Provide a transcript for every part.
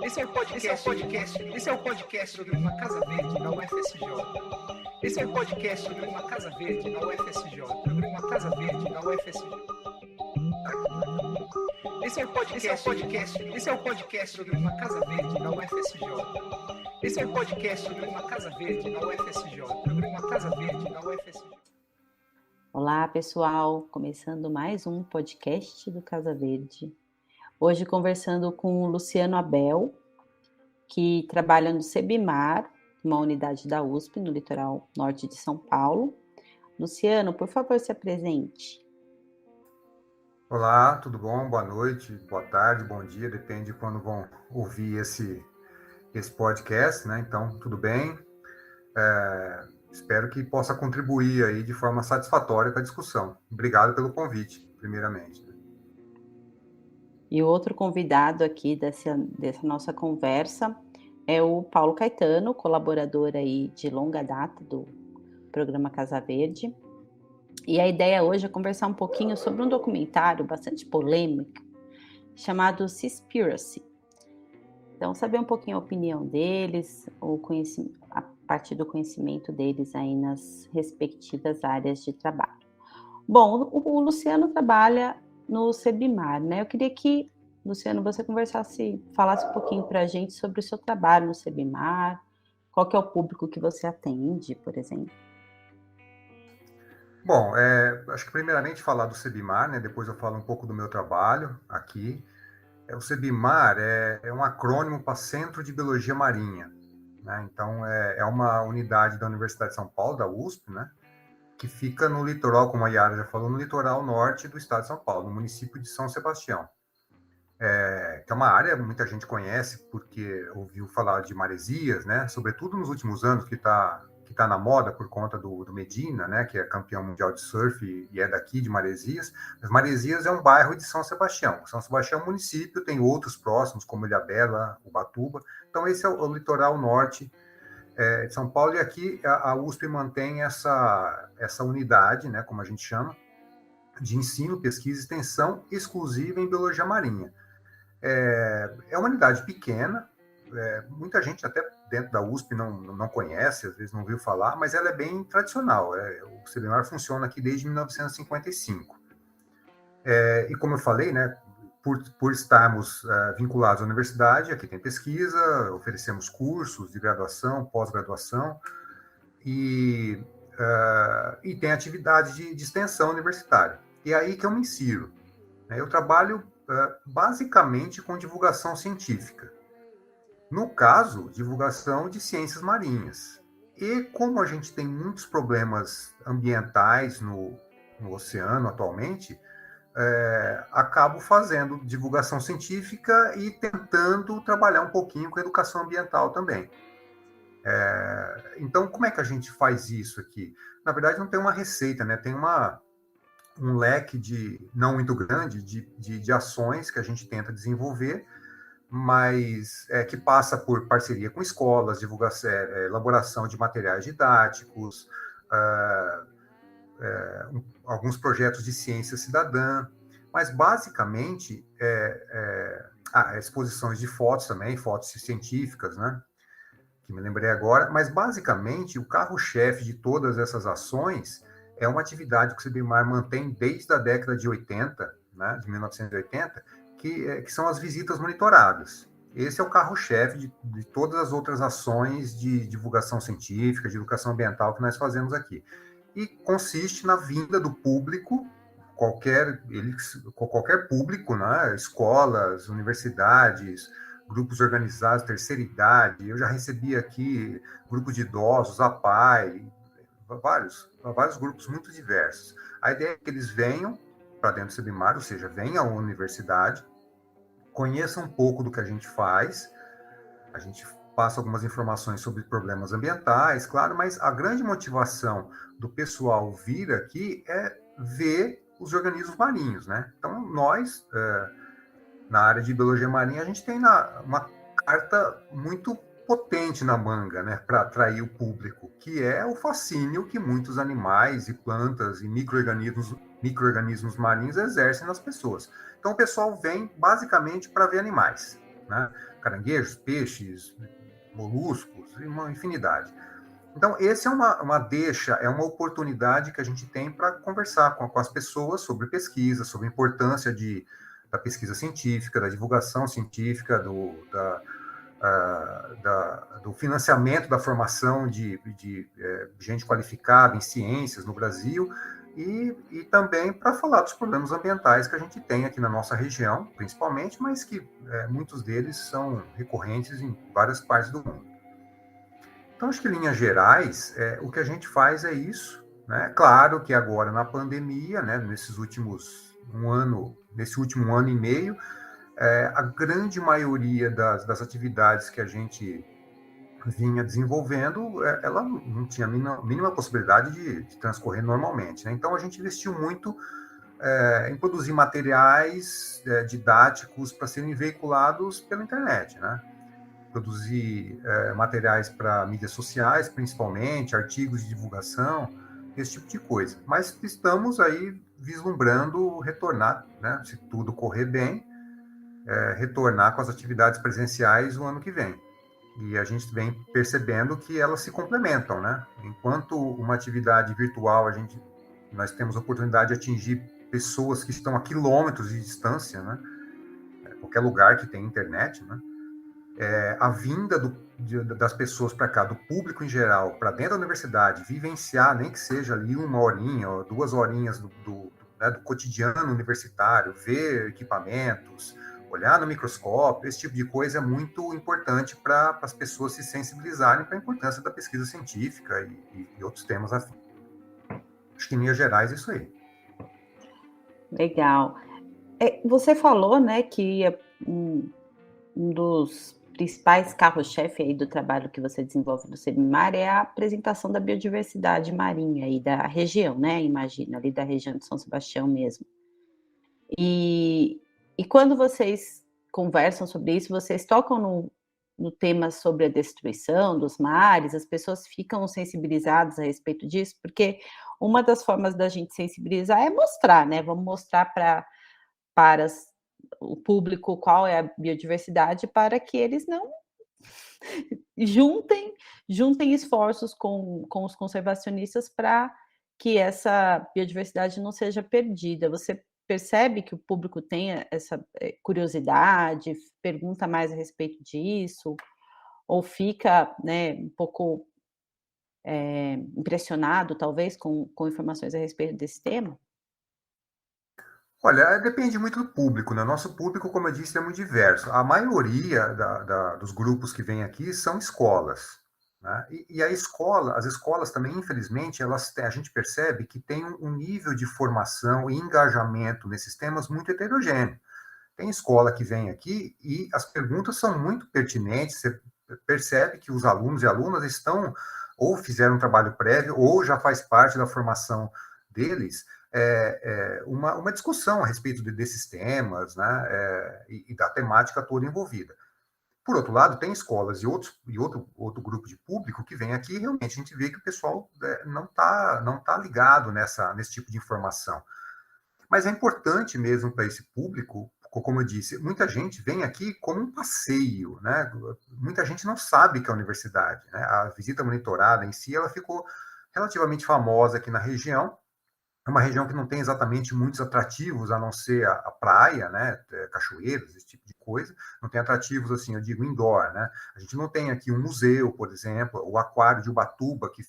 Esse é o podcast sobre uma Casa Verde na UFSJ. Esse é o podcast sobre uma Casa Verde na UFSJ. Sobre uma Casa Verde na UFSJ. Esse é o podcast sobre uma Casa Verde na UFSJ. Esse é o podcast sobre uma Casa Verde na UFSJ. Sobre uma Casa Verde na UFSJ. Olá, pessoal! Começando mais um podcast do Casa Verde. Hoje conversando com o Luciano Abel, que trabalha no Sebimar, uma unidade da USP, no litoral norte de São Paulo. Luciano, por favor, se apresente. Olá, tudo bom? Boa noite, boa tarde, bom dia, depende de quando vão ouvir esse podcast, né? Então, tudo bem? Espero que possa contribuir aí de forma satisfatória com a discussão. Obrigado pelo convite, primeiramente. E o outro convidado aqui dessa nossa conversa é o Paulo Caetano, colaborador aí de longa data do programa Casa Verde. E a ideia hoje é conversar um pouquinho sobre um documentário bastante polêmico chamado Seaspiracy. Então, saber um pouquinho a opinião deles, a partir do conhecimento deles aí nas respectivas áreas de trabalho. Bom, o Luciano trabalha no Sebimar, né? Eu queria que, Luciano, você falasse um pouquinho para a gente sobre o seu trabalho no Sebimar, qual que é o público que você atende, por exemplo. Bom, acho que primeiramente falar do Sebimar, né? Depois eu falo um pouco do meu trabalho aqui. O Sebimar é um acrônimo para Centro de Biologia Marinha, né? Então, é uma unidade da Universidade de São Paulo, da USP, né? Que fica no litoral, como a Yara já falou, no litoral norte do estado de São Paulo, no município de São Sebastião. Que é uma área que muita gente conhece porque ouviu falar de Maresias, né? Sobretudo nos últimos anos, que tá na moda por conta do Medina, né? Que é campeão mundial de surf e é daqui de Maresias. Mas Maresias é um bairro de São Sebastião. São Sebastião é um município, tem outros próximos, como Ilhabela, Ubatuba. Então, esse é o litoral norte de São Paulo. E aqui a USP mantém essa unidade, né? Como a gente chama, de ensino, pesquisa e extensão exclusiva em biologia marinha. É uma unidade pequena, muita gente até dentro da USP não conhece, às vezes não ouviu falar, mas ela é bem tradicional. O Sebimar funciona aqui desde 1955. E como eu falei, né, por estarmos vinculados à universidade, aqui tem pesquisa, oferecemos cursos de graduação, pós-graduação, e tem atividade de extensão universitária. E é aí que eu me insiro. Eu trabalho basicamente com divulgação científica. No caso, divulgação de ciências marinhas. E como a gente tem muitos problemas ambientais no oceano atualmente, acabo fazendo divulgação científica e tentando trabalhar um pouquinho com educação ambiental também. Então, como é que a gente faz isso aqui? Na verdade, não tem uma receita, né? Tem um leque não muito grande de ações que a gente tenta desenvolver, mas que passa por parceria com escolas, divulgação, elaboração de materiais didáticos, alguns projetos de ciência cidadã, mas basicamente exposições de fotos também, fotos científicas, né? Que me lembrei agora, mas basicamente o carro-chefe de todas essas ações é uma atividade que o Sebimar mantém desde a década de 80, né, de 1980, que são as visitas monitoradas. Esse é o carro-chefe de todas as outras ações de divulgação científica, de educação ambiental que nós fazemos aqui. E consiste na vinda do público, qualquer público, né, escolas, universidades, grupos organizados, terceira idade. Eu já recebi aqui grupos de idosos, APAE, vários grupos muito diversos. A ideia é que eles venham para dentro do Sebimar, ou seja, venham à universidade, conheçam um pouco do que a gente faz, a gente passa algumas informações sobre problemas ambientais, claro, mas a grande motivação do pessoal vir aqui é ver os organismos marinhos, né? Então, nós, na área de biologia marinha, a gente tem uma carta muito potente na manga, né, para atrair o público, que é o fascínio que muitos animais e plantas e micro-organismos marinhos exercem nas pessoas. Então, o pessoal vem basicamente para ver animais, né? Caranguejos, peixes, moluscos, e uma infinidade. Então, essa é uma deixa, é uma oportunidade que a gente tem para conversar com as pessoas sobre pesquisa, sobre a importância da pesquisa científica, da divulgação científica, do financiamento da formação de gente qualificada em ciências no Brasil, e também para falar dos problemas ambientais que a gente tem aqui na nossa região, principalmente, mas que muitos deles são recorrentes em várias partes do mundo. Então, acho que em linhas gerais, o que a gente faz é isso, né? Claro que agora na pandemia, né, nesse último ano e meio, a grande maioria das atividades que a gente vinha desenvolvendo, ela não tinha a mínima possibilidade de transcorrer normalmente, né? Então, a gente investiu muito em produzir materiais didáticos para serem veiculados pela internet, né? Produzir materiais para mídias sociais, principalmente, artigos de divulgação, esse tipo de coisa. Mas estamos aí vislumbrando retornar, né? Se tudo correr bem, retornar com as atividades presenciais o ano que vem. E a gente vem percebendo que elas se complementam, né? Enquanto uma atividade virtual, nós temos a oportunidade de atingir pessoas que estão a quilômetros de distância, né? Qualquer lugar que tem internet, né? A vinda das pessoas para cá, do público em geral, para dentro da universidade, vivenciar, nem que seja ali 1 horinha ou 2 horinhas do cotidiano universitário, ver equipamentos, olhar no microscópio, esse tipo de coisa é muito importante para as pessoas se sensibilizarem para a importância da pesquisa científica e outros temas afins. Acho que, em linhas gerais, é isso aí. Legal. Você falou, né, que um dos principais carros-chefe aí do trabalho que você desenvolve no Sebmar é a apresentação da biodiversidade marinha aí da região, né, imagina, ali da região de São Sebastião mesmo. E quando vocês conversam sobre isso, vocês tocam no tema sobre a destruição dos mares, as pessoas ficam sensibilizadas a respeito disso? Porque uma das formas da gente sensibilizar é mostrar, né, vamos mostrar para o público qual é a biodiversidade, para que eles não juntem esforços com os conservacionistas para que essa biodiversidade não seja perdida. Você percebe que o público tem essa curiosidade, pergunta mais a respeito disso, ou fica, né, um pouco impressionado, talvez, com informações a respeito desse tema? Olha, depende muito do público, né? Nosso público, como eu disse, é muito diverso. A maioria dos grupos que vêm aqui são escolas, né? E as escolas também, infelizmente, a gente percebe que tem um nível de formação e engajamento nesses temas muito heterogêneo. Tem escola que vem aqui e as perguntas são muito pertinentes, você percebe que os alunos e alunas estão, ou fizeram um trabalho prévio, ou já faz parte da formação deles, uma discussão a respeito desses temas, né, e da temática toda envolvida. Por outro lado, tem escolas e outro grupo de público que vem aqui e realmente a gente vê que o pessoal não tá ligado nesse tipo de informação. Mas é importante mesmo para esse público, como eu disse, muita gente vem aqui como um passeio, né? Muita gente não sabe que é a universidade, né? A visita monitorada em si, ela ficou relativamente famosa aqui na região. É uma região que não tem exatamente muitos atrativos, a não ser a praia, né? Cachoeiras, esse tipo de coisa. Não tem atrativos, assim, eu digo, indoor, né? A gente não tem aqui um museu, por exemplo, o aquário de Ubatuba, que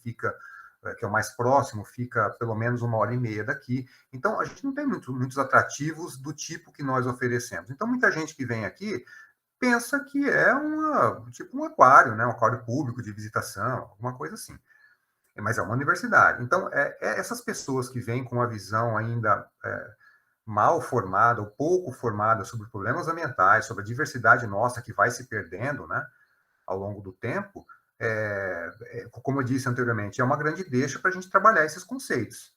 é o mais próximo, fica pelo menos 1 hora e meia daqui. Então, a gente não tem muitos atrativos do tipo que nós oferecemos. Então, muita gente que vem aqui pensa que é tipo um aquário, né? Um aquário público de visitação, alguma coisa assim. Mas é uma universidade. Então, essas pessoas que vêm com uma visão ainda mal formada ou pouco formada sobre problemas ambientais, sobre a diversidade nossa que vai se perdendo, né, ao longo do tempo, como eu disse anteriormente, é uma grande deixa para a gente trabalhar esses conceitos,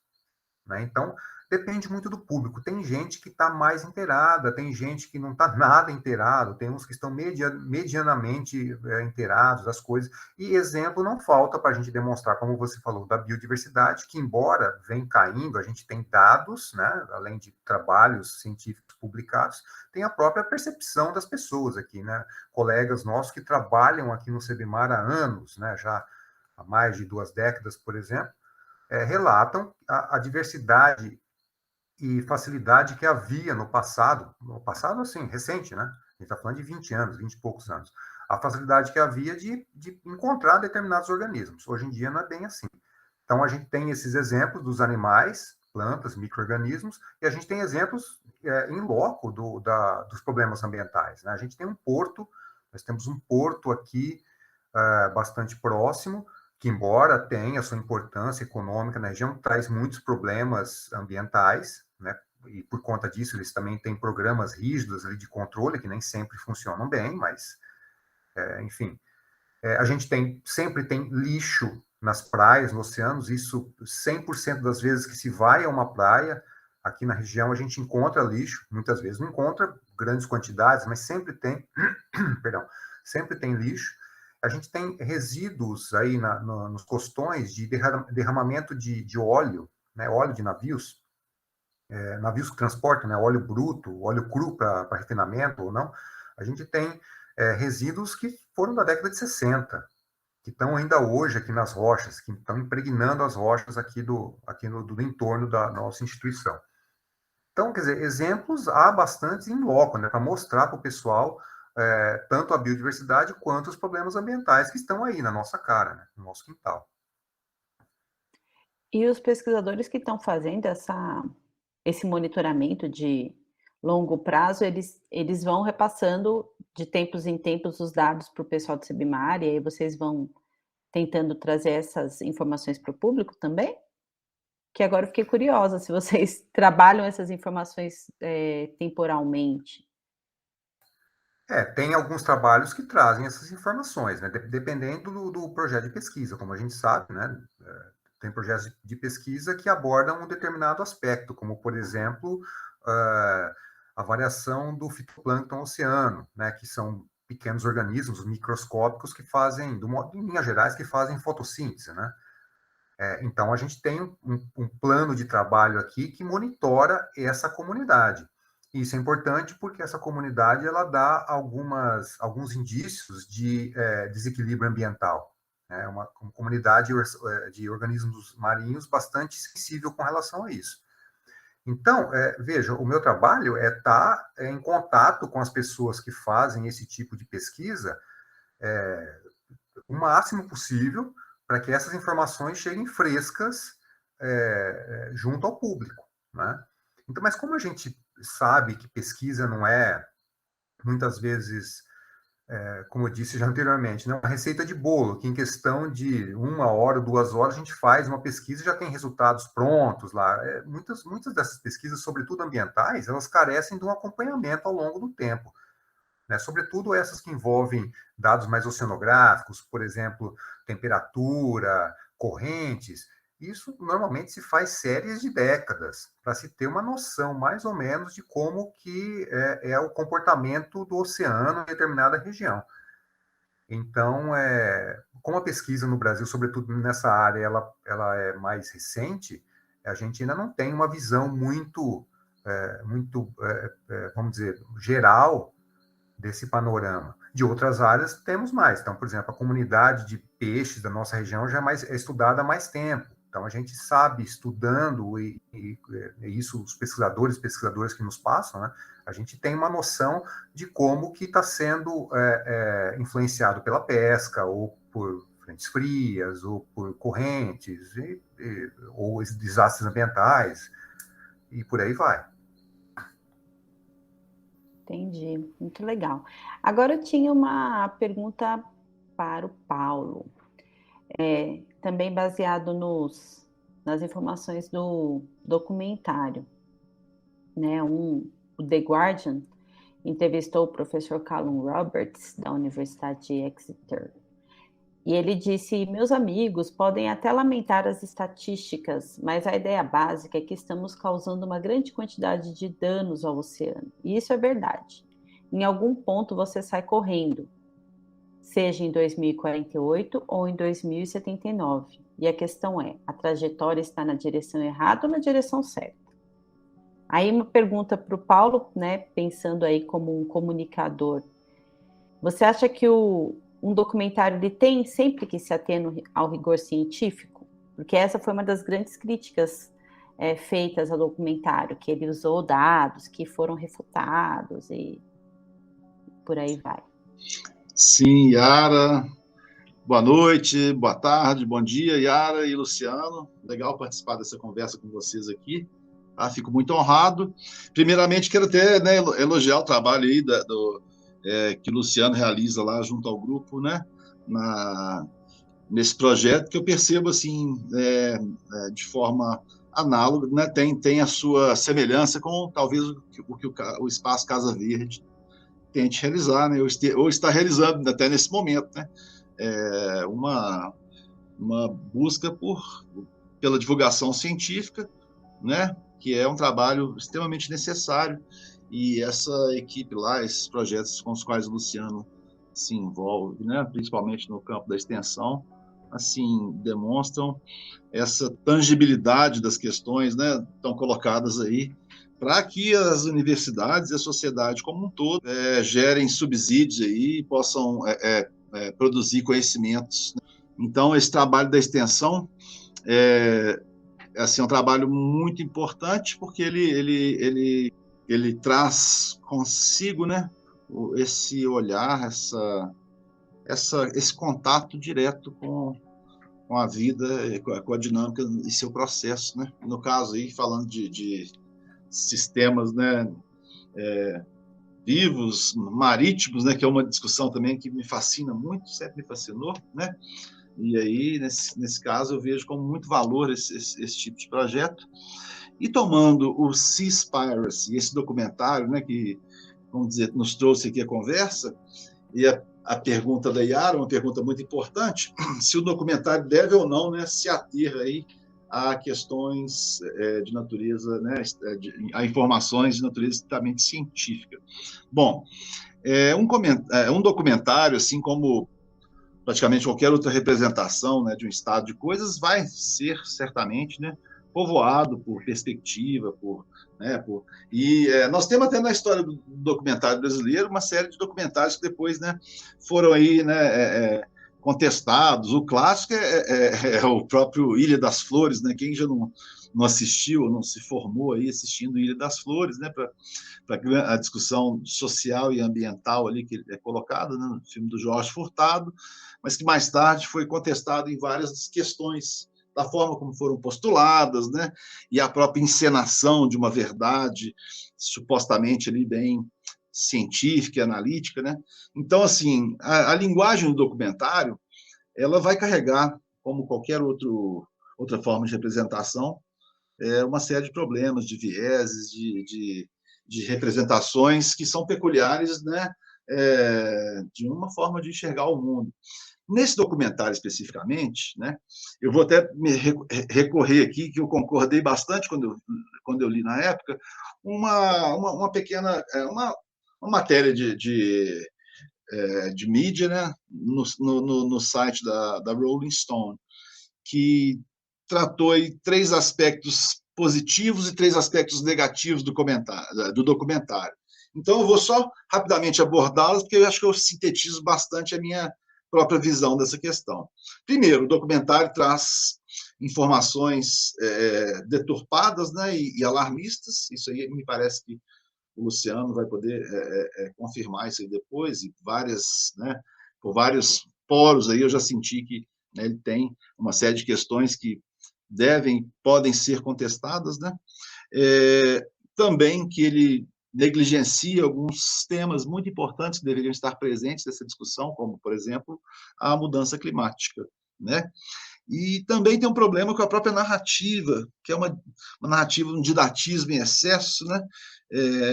né? Então, Depende muito do público. Tem gente que está mais inteirada, tem gente que não está nada inteirado, tem uns que estão medianamente inteirados das coisas. E exemplo não falta para a gente demonstrar, como você falou, da biodiversidade, que embora vem caindo, a gente tem dados, né, além de trabalhos científicos publicados, tem a própria percepção das pessoas aqui, né? Colegas nossos que trabalham aqui no CEBIMAR há anos, né, já há mais de 2 décadas, por exemplo, relatam a diversidade e facilidade que havia no passado assim, recente, né? A gente está falando de 20 anos, 20 e poucos anos. A facilidade que havia de encontrar determinados organismos. Hoje em dia não é bem assim. Então, a gente tem esses exemplos dos animais, plantas, micro-organismos, e a gente tem exemplos em loco dos problemas ambientais, né? A gente tem um porto, nós temos um porto aqui bastante próximo, que embora tenha sua importância econômica na região, traz muitos problemas ambientais, né? E por conta disso eles também têm programas rígidos ali de controle que nem sempre funcionam bem, mas enfim, a gente sempre tem lixo nas praias, nos oceanos, isso 100% das vezes que se vai a uma praia, aqui na região a gente encontra lixo, muitas vezes não encontra grandes quantidades, mas sempre tem, perdão, sempre tem lixo. A gente tem resíduos aí nos costões de derramamento de óleo, né, óleo de navios, navios que transportam, né, óleo bruto, óleo cru para refinamento ou não. A gente tem resíduos que foram da década de 60, que estão ainda hoje aqui nas rochas, que estão impregnando as rochas aqui do entorno da nossa instituição. Então, quer dizer, exemplos há bastantes em loco, né, para mostrar para o pessoal tanto a biodiversidade quanto os problemas ambientais que estão aí na nossa cara, né, no nosso quintal. E os pesquisadores que estão fazendo esse monitoramento de longo prazo, eles vão repassando de tempos em tempos os dados para o pessoal do CEBIMAR, e aí vocês vão tentando trazer essas informações para o público também? Que agora eu fiquei curiosa se vocês trabalham essas informações temporalmente. Tem alguns trabalhos que trazem essas informações, né, dependendo do projeto de pesquisa, como a gente sabe, né, tem projetos de pesquisa que abordam um determinado aspecto, como, por exemplo, a variação do fitoplâncton oceano, né, que são pequenos organismos microscópicos que fazem, em linhas gerais, que fazem fotossíntese, né? Então, a gente tem um plano de trabalho aqui que monitora essa comunidade. Isso é importante porque essa comunidade ela dá alguns indícios de desequilíbrio ambiental. É uma comunidade de organismos marinhos bastante sensível com relação a isso. Então, veja, o meu trabalho é estar em contato com as pessoas que fazem esse tipo de pesquisa o máximo possível para que essas informações cheguem frescas junto ao público, né? Então, mas como a gente sabe que pesquisa não é, muitas vezes, como eu disse já anteriormente, né, uma receita de bolo, que em questão de 1 hora, 2 horas, a gente faz uma pesquisa e já tem resultados prontos lá. Muitas dessas pesquisas, sobretudo ambientais, elas carecem de um acompanhamento ao longo do tempo, né? Sobretudo essas que envolvem dados mais oceanográficos, por exemplo, temperatura, correntes. Isso normalmente se faz séries de décadas para se ter uma noção mais ou menos de como que é o comportamento do oceano em determinada região. Então, como a pesquisa no Brasil, sobretudo nessa área, ela é mais recente, a gente ainda não tem uma visão muito vamos dizer, geral desse panorama. De outras áreas, temos mais. Então, por exemplo, a comunidade de peixes da nossa região já é estudada há mais tempo. Então, a gente sabe, estudando, e isso os pesquisadores que nos passam, né, a gente tem uma noção de como que está sendo influenciado pela pesca, ou por frentes frias, ou por correntes, ou desastres ambientais, e por aí vai. Entendi, muito legal. Agora eu tinha uma pergunta para o Paulo, também baseado nas informações do documentário, né? O The Guardian entrevistou o professor Callum Roberts, da Universidade de Exeter, E ele disse: meus amigos podem até lamentar as estatísticas, mas a ideia básica é que estamos causando uma grande quantidade de danos ao oceano. E isso é verdade. Em algum ponto você sai correndo, seja em 2048 ou em 2079. E a questão é: a trajetória está na direção errada ou na direção certa? Aí uma pergunta para o Paulo, né, pensando aí como um comunicador. Você acha que um documentário ele tem sempre que se ater ao rigor científico? Porque essa foi uma das grandes críticas feitas ao documentário, que ele usou dados que foram refutados e por aí vai. Sim, Yara. Boa noite, boa tarde, bom dia, Yara e Luciano. Legal participar dessa conversa com vocês aqui. Fico muito honrado. Primeiramente, quero até, né, elogiar o trabalho aí que o Luciano realiza lá junto ao grupo, né, nesse projeto, que eu percebo assim, de forma análoga, né, tem a sua semelhança com talvez o que o Espaço Casa Verde tente realizar, né, ou está realizando até nesse momento, né, uma busca pela divulgação científica, né, que é um trabalho extremamente necessário, e essa equipe lá, esses projetos com os quais o Luciano se envolve, né, principalmente no campo da extensão, assim, demonstram essa tangibilidade das questões, né, estão colocadas aí, para que as universidades e a sociedade como um todo gerem subsídios aí e possam produzir conhecimentos. Então, esse trabalho da extensão é um trabalho muito importante, porque ele traz consigo, né, esse olhar, esse contato direto com a vida, com a dinâmica e seu processo, né? No caso aí, falando de sistemas, né, vivos, marítimos, né, que é uma discussão também que me fascina muito, sempre me fascinou, né? E aí, nesse caso, eu vejo como muito valor esse tipo de projeto. E tomando o Seaspiracy, esse documentário, né, que, vamos dizer, nos trouxe aqui a conversa, e a pergunta da Yara, uma pergunta muito importante, se o documentário deve ou não, né, se ater aí a questões de natureza, né, a informações de natureza estritamente científica. Bom, um documentário, assim como praticamente qualquer outra representação, né, de um estado de coisas, vai ser certamente, né, povoado por perspectiva, nós temos até na história do documentário brasileiro uma série de documentários que depois, né, foram aí, né, contestados. O clássico é o próprio Ilha das Flores, né? Quem já não assistiu, não se formou aí assistindo Ilha das Flores, né, para a discussão social e ambiental ali que é colocada, né, no filme do Jorge Furtado, mas que mais tarde foi contestado em várias questões da forma como foram postuladas, né, e a própria encenação de uma verdade supostamente ali bem científica e analítica, né? Então, assim, a linguagem do documentário, ela vai carregar, como qualquer outra forma de representação, uma série de problemas, de vieses, de representações que são peculiares, né, de uma forma de enxergar o mundo. Nesse documentário especificamente, né, eu vou até me recorrer aqui, que eu concordei bastante quando eu li na época, uma pequena uma matéria de mídia, né, no site da Rolling Stone, que tratou aí 3 aspectos positivos e 3 aspectos negativos do documentário. Então, eu vou só rapidamente abordá-los, porque eu acho que eu sintetizo bastante a minha própria visão dessa questão. Primeiro, o documentário traz informações deturpadas, né, e alarmistas. Isso aí me parece que o Luciano vai poder confirmar isso aí depois, e né, por vários poros aí eu já senti que, né, ele tem uma série de questões que podem ser contestadas, né? Também que ele negligencia alguns temas muito importantes que deveriam estar presentes nessa discussão, como, por exemplo, a mudança climática, né? E também tem um problema com a própria narrativa, que é uma narrativa, um didatismo em excesso, né?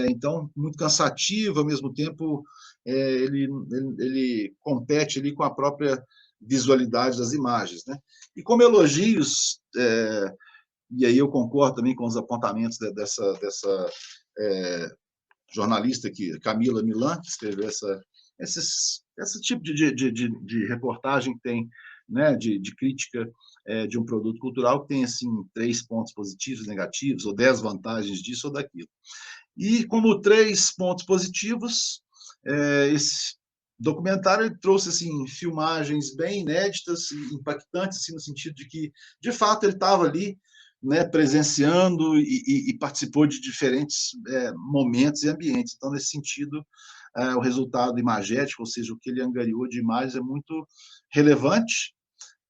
Então, muito cansativo, ao mesmo tempo, ele compete ali com a própria visualidade das imagens, né? E como elogios, e aí eu concordo também com os apontamentos dessa jornalista aqui, Camila Milan, que escreveu esse tipo de reportagem que tem, né, de crítica de um produto cultural, que tem assim 3 pontos positivos, negativos, ou 10 vantagens disso ou daquilo. E como 3 pontos positivos, esse documentário ele trouxe assim filmagens bem inéditas e impactantes, assim, no sentido de que, de fato, ele estava ali, né, presenciando e participou de diferentes momentos e ambientes. Então, nesse sentido, o resultado imagético, ou seja, o que ele angariou de imagens, é muito relevante.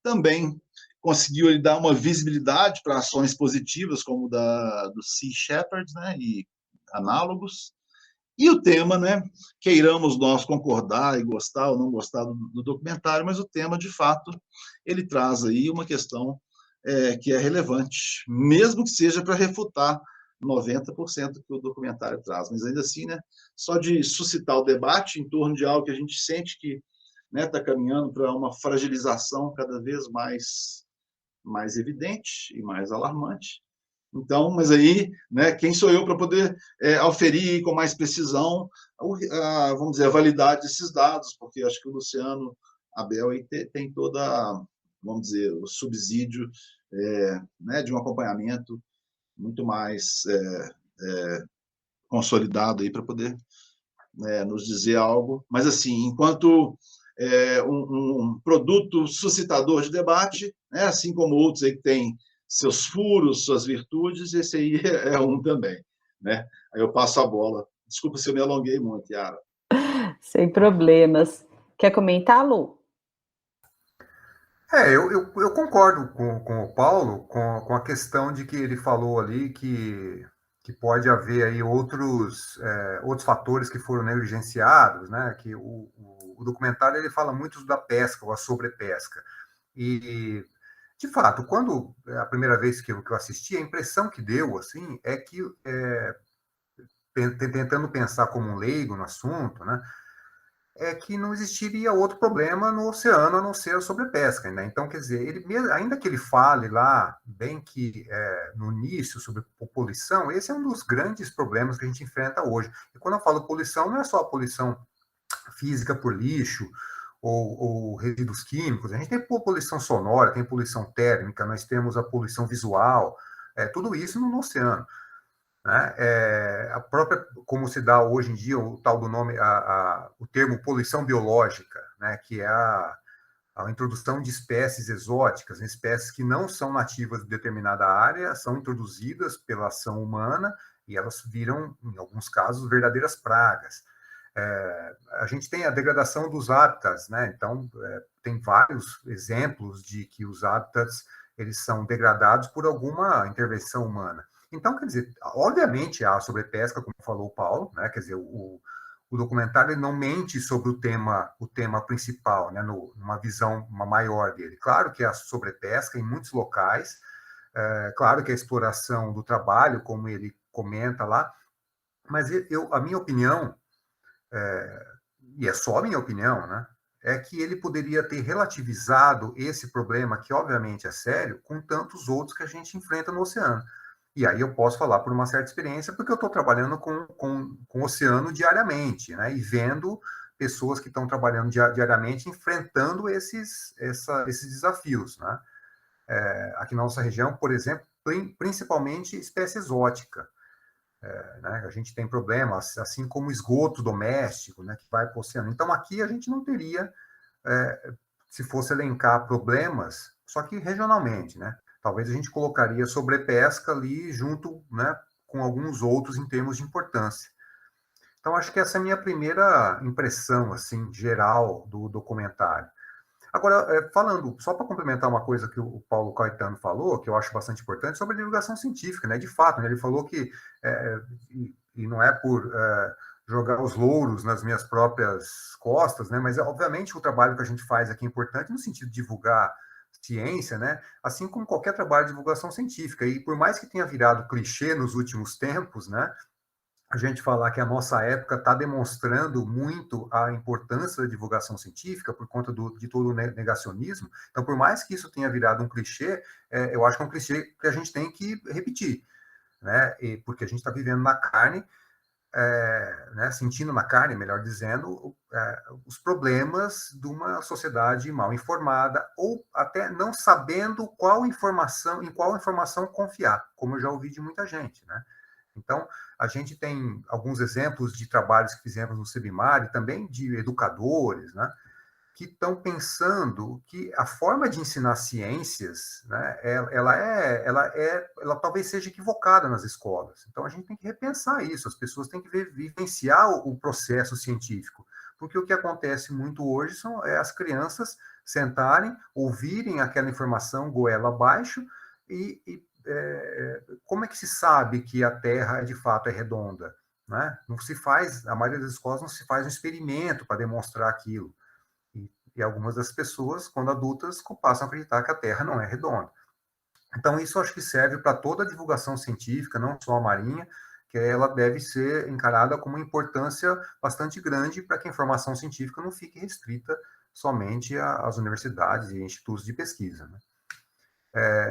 Também conseguiu ele dar uma visibilidade para ações positivas, como do Sea Shepherd, né, e análogos. E o tema, né, queiramos nós concordar e gostar ou não gostar do documentário, mas o tema, de fato, ele traz aí uma questão que é relevante, mesmo que seja para refutar 90% que o documentário traz. Mas ainda assim, né, só de suscitar o debate em torno de algo que a gente sente que está caminhando para uma fragilização cada vez mais evidente e mais alarmante. Então, mas aí, né, quem sou eu para poder auferir com mais precisão, vamos dizer, a validade desses dados, porque acho que o Luciano Abel aí tem toda, vamos dizer, o subsídio né, de um acompanhamento muito mais consolidado aí para poder nos dizer algo. Mas, assim, enquanto um produto suscitador de debate, né, assim como outros aí que têm seus furos, suas virtudes, esse aí é um também, né? Aí eu passo a bola. Desculpa se eu me alonguei muito, Yara. Sem problemas. Quer comentar, Lu? Eu concordo com o Paulo, com a questão de que ele falou ali que pode haver aí outros fatores que foram negligenciados, né? Que o documentário ele fala muito da pesca, ou a sobrepesca. E, de fato, quando a primeira vez que eu assisti, a impressão que deu assim, é que, tentando pensar como um leigo no assunto, né? É que não existiria outro problema no oceano a não ser a sobrepesca, né? Então, quer dizer, ainda que ele fale lá, bem que no início, sobre poluição, esse é um dos grandes problemas que a gente enfrenta hoje. E quando eu falo poluição, não é só a poluição física por lixo ou resíduos químicos, a gente tem poluição sonora, tem poluição térmica, nós temos a poluição visual, tudo isso no oceano. Né? A própria, como se dá hoje em dia o tal do nome, o termo poluição biológica, né? Que é a introdução de espécies exóticas, espécies que não são nativas de determinada área, são introduzidas pela ação humana e elas viram, em alguns casos, verdadeiras pragas. A gente tem a degradação dos hábitats, né? Então, tem vários exemplos de que os hábitats eles são degradados por alguma intervenção humana. Então, quer dizer, obviamente há sobrepesca, como falou o Paulo, né? Quer dizer, o documentário ele não mente sobre o tema principal, né? Numa visão maior dele. Claro que há sobrepesca em muitos locais, claro que a exploração do trabalho, como ele comenta lá, mas a minha opinião, e é só a minha opinião, né? É que ele poderia ter relativizado esse problema, que obviamente é sério, com tantos outros que a gente enfrenta no oceano. E aí eu posso falar por uma certa experiência, porque eu estou trabalhando com o oceano diariamente, né? E vendo pessoas que estão trabalhando diariamente enfrentando esses desafios, né? Aqui na nossa região, por exemplo, principalmente espécie exótica. Né? A gente tem problemas, assim como esgoto doméstico, né? Que vai para o oceano. Então, aqui a gente não teria, se fosse elencar problemas, só que regionalmente, né? Talvez a gente colocaria sobrepesca ali junto, né, com alguns outros em termos de importância. Então, acho que essa é a minha primeira impressão, assim, geral do documentário. Agora, falando, só para complementar uma coisa que o Paulo Caetano falou, que eu acho bastante importante, sobre a divulgação científica, né? De fato, né, ele falou que, e não é por jogar os louros nas minhas próprias costas, né? Mas, obviamente, o trabalho que a gente faz aqui é importante no sentido de divulgar ciência, né? Assim como qualquer trabalho de divulgação científica. E por mais que tenha virado clichê nos últimos tempos, né? a gente falar que a nossa época está demonstrando muito a importância da divulgação científica por conta de todo o negacionismo. Então, por mais que isso tenha virado um clichê, eu acho que é um clichê que a gente tem que repetir, né? Porque a gente está vivendo na carne, né, sentindo na carne, melhor dizendo, os problemas de uma sociedade mal informada ou até não sabendo em qual informação confiar, como eu já ouvi de muita gente, né? Então, a gente tem alguns exemplos de trabalhos que fizemos no CEBIMAR e também de educadores, né, que estão pensando que a forma de ensinar ciências, né, ela talvez seja equivocada nas escolas. Então, a gente tem que repensar isso. As pessoas têm que vivenciar o processo científico, porque o que acontece muito hoje são as crianças sentarem, ouvirem aquela informação goela abaixo como é que se sabe que a Terra de fato é redonda? Né? Não se faz, a maioria das escolas não se faz um experimento para demonstrar aquilo. E algumas das pessoas, quando adultas, passam a acreditar que a Terra não é redonda. Então, isso acho que serve para toda a divulgação científica, não só a marinha, que ela deve ser encarada com uma importância bastante grande para que a informação científica não fique restrita somente às universidades e institutos de pesquisa. Né?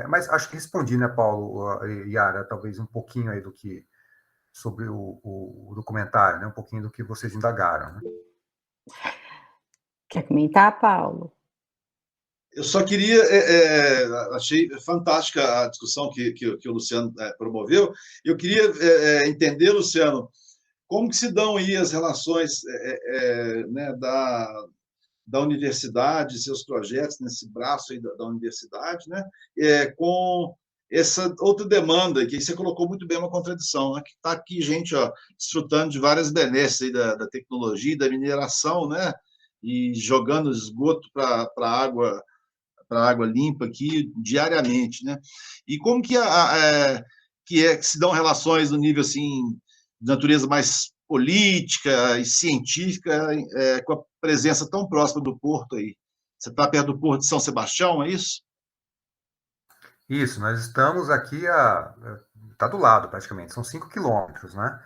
Mas acho que respondi, né, Paulo e Yara, talvez um pouquinho aí sobre o documentário, né, um pouquinho do que vocês indagaram. Né? Quer comentar, Paulo? Eu só queria, achei fantástica a discussão que o Luciano promoveu. Eu queria entender, Luciano, como que se dão aí as relações né, da universidade, seus projetos nesse braço aí da universidade, né, com essa outra demanda, que você colocou muito bem uma contradição, né, que está aqui gente desfrutando de várias benesses aí da tecnologia, da mineração, né, e jogando esgoto para a água limpa aqui diariamente, né? E como que que se dão relações no nível assim de natureza mais política e científica com a presença tão próxima do porto aí? Você está perto do Porto de São Sebastião, é isso? Isso, nós estamos aqui está do lado praticamente, são 5 quilômetros, né?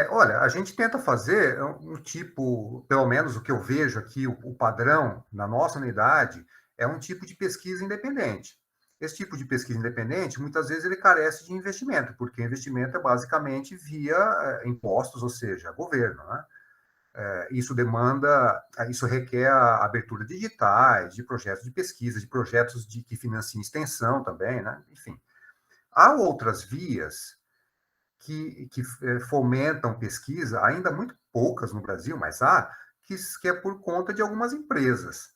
Olha, a gente tenta fazer um tipo, pelo menos o que eu vejo aqui, o padrão na nossa unidade é um tipo de pesquisa independente. Esse tipo de pesquisa independente, muitas vezes ele carece de investimento, porque investimento é basicamente via impostos, ou seja, governo, né? Isso requer a abertura de editais, de projetos de pesquisa, de projetos que financiem extensão também, né? Enfim. Há outras vias que fomentam pesquisa, ainda muito poucas no Brasil, mas há, que é por conta de algumas empresas.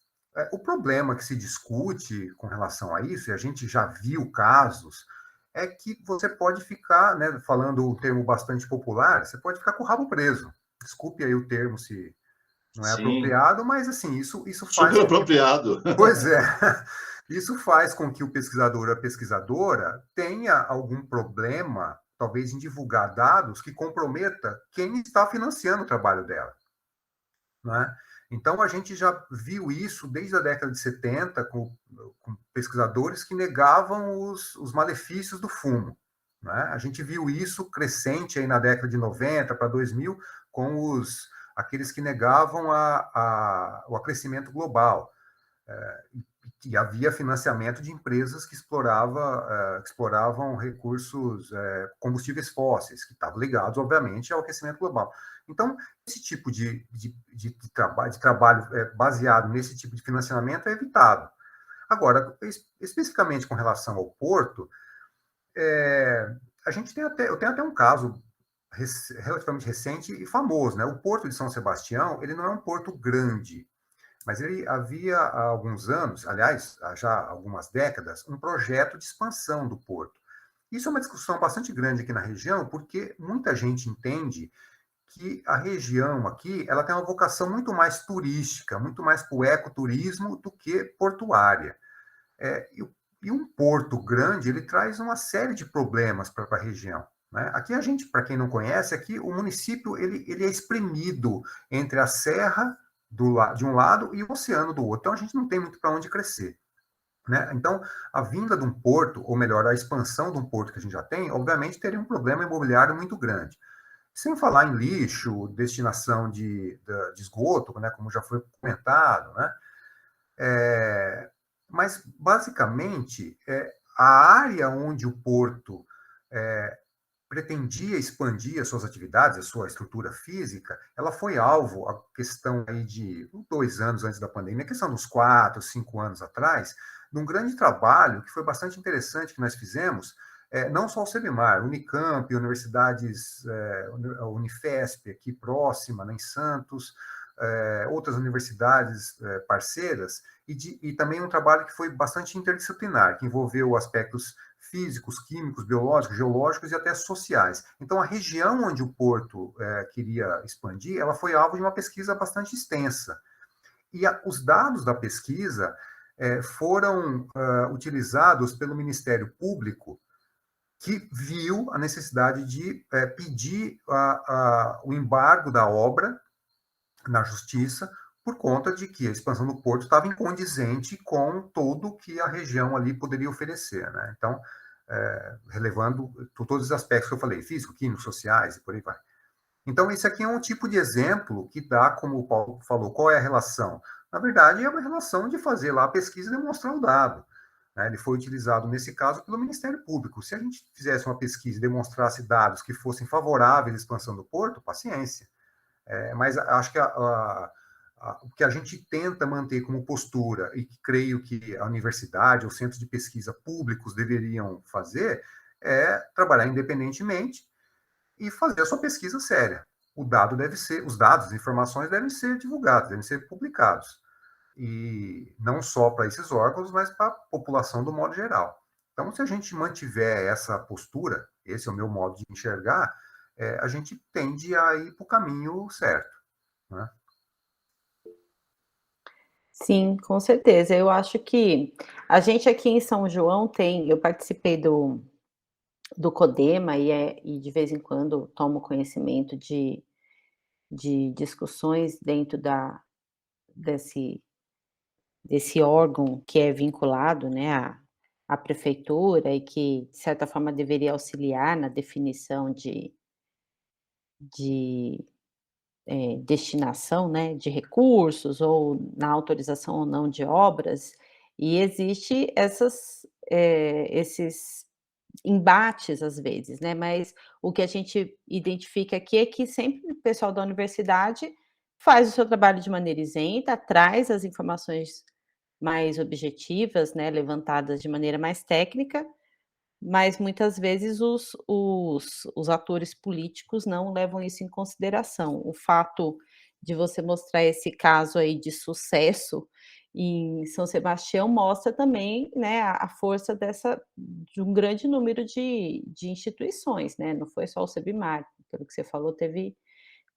O problema que se discute com relação a isso, e a gente já viu casos, é que você pode ficar, né, falando um termo bastante popular, você pode ficar com o rabo preso. Desculpe aí o termo se não é Sim. apropriado, mas assim, isso faz... Super apropriado. Pois é. Isso faz com que o pesquisador ou a pesquisadora tenha algum problema, talvez em divulgar dados que comprometa quem está financiando o trabalho dela. Né? Então, a gente já viu isso desde a década de 70, com pesquisadores que negavam os malefícios do fumo. Né? A gente viu isso crescente aí na década de 90 para 2000, com aqueles que negavam o aquecimento global. E havia financiamento de empresas que exploravam recursos, combustíveis fósseis, que estavam ligados, obviamente, ao aquecimento global. Então, esse tipo de trabalho baseado nesse tipo de financiamento é evitado. Agora, especificamente com relação ao porto, eu tenho até um caso relativamente recente e famoso, né? O Porto de São Sebastião, ele não é um porto grande, mas ele havia há alguns anos, aliás, há já algumas décadas, um projeto de expansão do porto. Isso é uma discussão bastante grande aqui na região, porque muita gente entende que a região aqui ela tem uma vocação muito mais turística, muito mais para o ecoturismo do que portuária. E um porto grande, ele traz uma série de problemas para a região. Né? Aqui a gente, para quem não conhece, aqui o município ele é espremido entre a serra de um lado e o oceano do outro. Então, a gente não tem muito para onde crescer. Né? Então, a vinda de um porto, ou melhor, a expansão de um porto que a gente já tem, obviamente teria um problema imobiliário muito grande. Sem falar em lixo, destinação de esgoto, né, como já foi comentado, né? Mas, basicamente, a área onde o porto pretendia expandir as suas atividades, a sua estrutura física, ela foi alvo, a questão aí de 2 anos antes da pandemia, a questão dos 4, 5 anos atrás, num grande trabalho que foi bastante interessante que nós fizemos, não só o CEBIMAR, Unicamp, universidades, a Unifesp aqui próxima, né, em Santos, outras universidades parceiras, e também um trabalho que foi bastante interdisciplinar, que envolveu aspectos físicos, químicos, biológicos, geológicos e até sociais. Então, a região onde o porto queria expandir, ela foi alvo de uma pesquisa bastante extensa. E os dados da pesquisa foram utilizados pelo Ministério Público, que viu a necessidade de pedir o embargo da obra na Justiça, por conta de que a expansão do porto estava incondizente com tudo que a região ali poderia oferecer, né? Então, relevando todos os aspectos que eu falei, físico, químico, sociais e por aí vai. Então, esse aqui é um tipo de exemplo que dá, como o Paulo falou, qual é a relação? Na verdade, é uma relação de fazer lá a pesquisa e demonstrar o dado. Né? Ele foi utilizado, nesse caso, pelo Ministério Público. Se a gente fizesse uma pesquisa e demonstrasse dados que fossem favoráveis à expansão do porto, paciência. Mas acho que o que a gente tenta manter como postura, e que creio que a universidade ou centros de pesquisa públicos deveriam fazer, é trabalhar independentemente e fazer a sua pesquisa séria. Os dados, as informações devem ser divulgados, devem ser publicados. E não só para esses órgãos, mas para a população do modo geral. Então, se a gente mantiver essa postura, esse é o meu modo de enxergar, a gente tende a ir para o caminho certo, né? Sim, com certeza. Eu acho que a gente aqui em São João eu participei do CODEMA e de vez em quando tomo conhecimento de discussões dentro desse órgão que é vinculado, né, à prefeitura e que, de certa forma, deveria auxiliar na definição de destinação, né, de recursos ou na autorização ou não de obras, e existe esses embates às vezes, né, mas o que a gente identifica aqui é que sempre o pessoal da universidade faz o seu trabalho de maneira isenta, traz as informações mais objetivas, né, levantadas de maneira mais técnica, mas muitas vezes os atores políticos não levam isso em consideração. O fato de você mostrar esse caso aí de sucesso em São Sebastião mostra também, né, a força de um grande número de instituições, né, não foi só o CEBIMAR, pelo que você falou, teve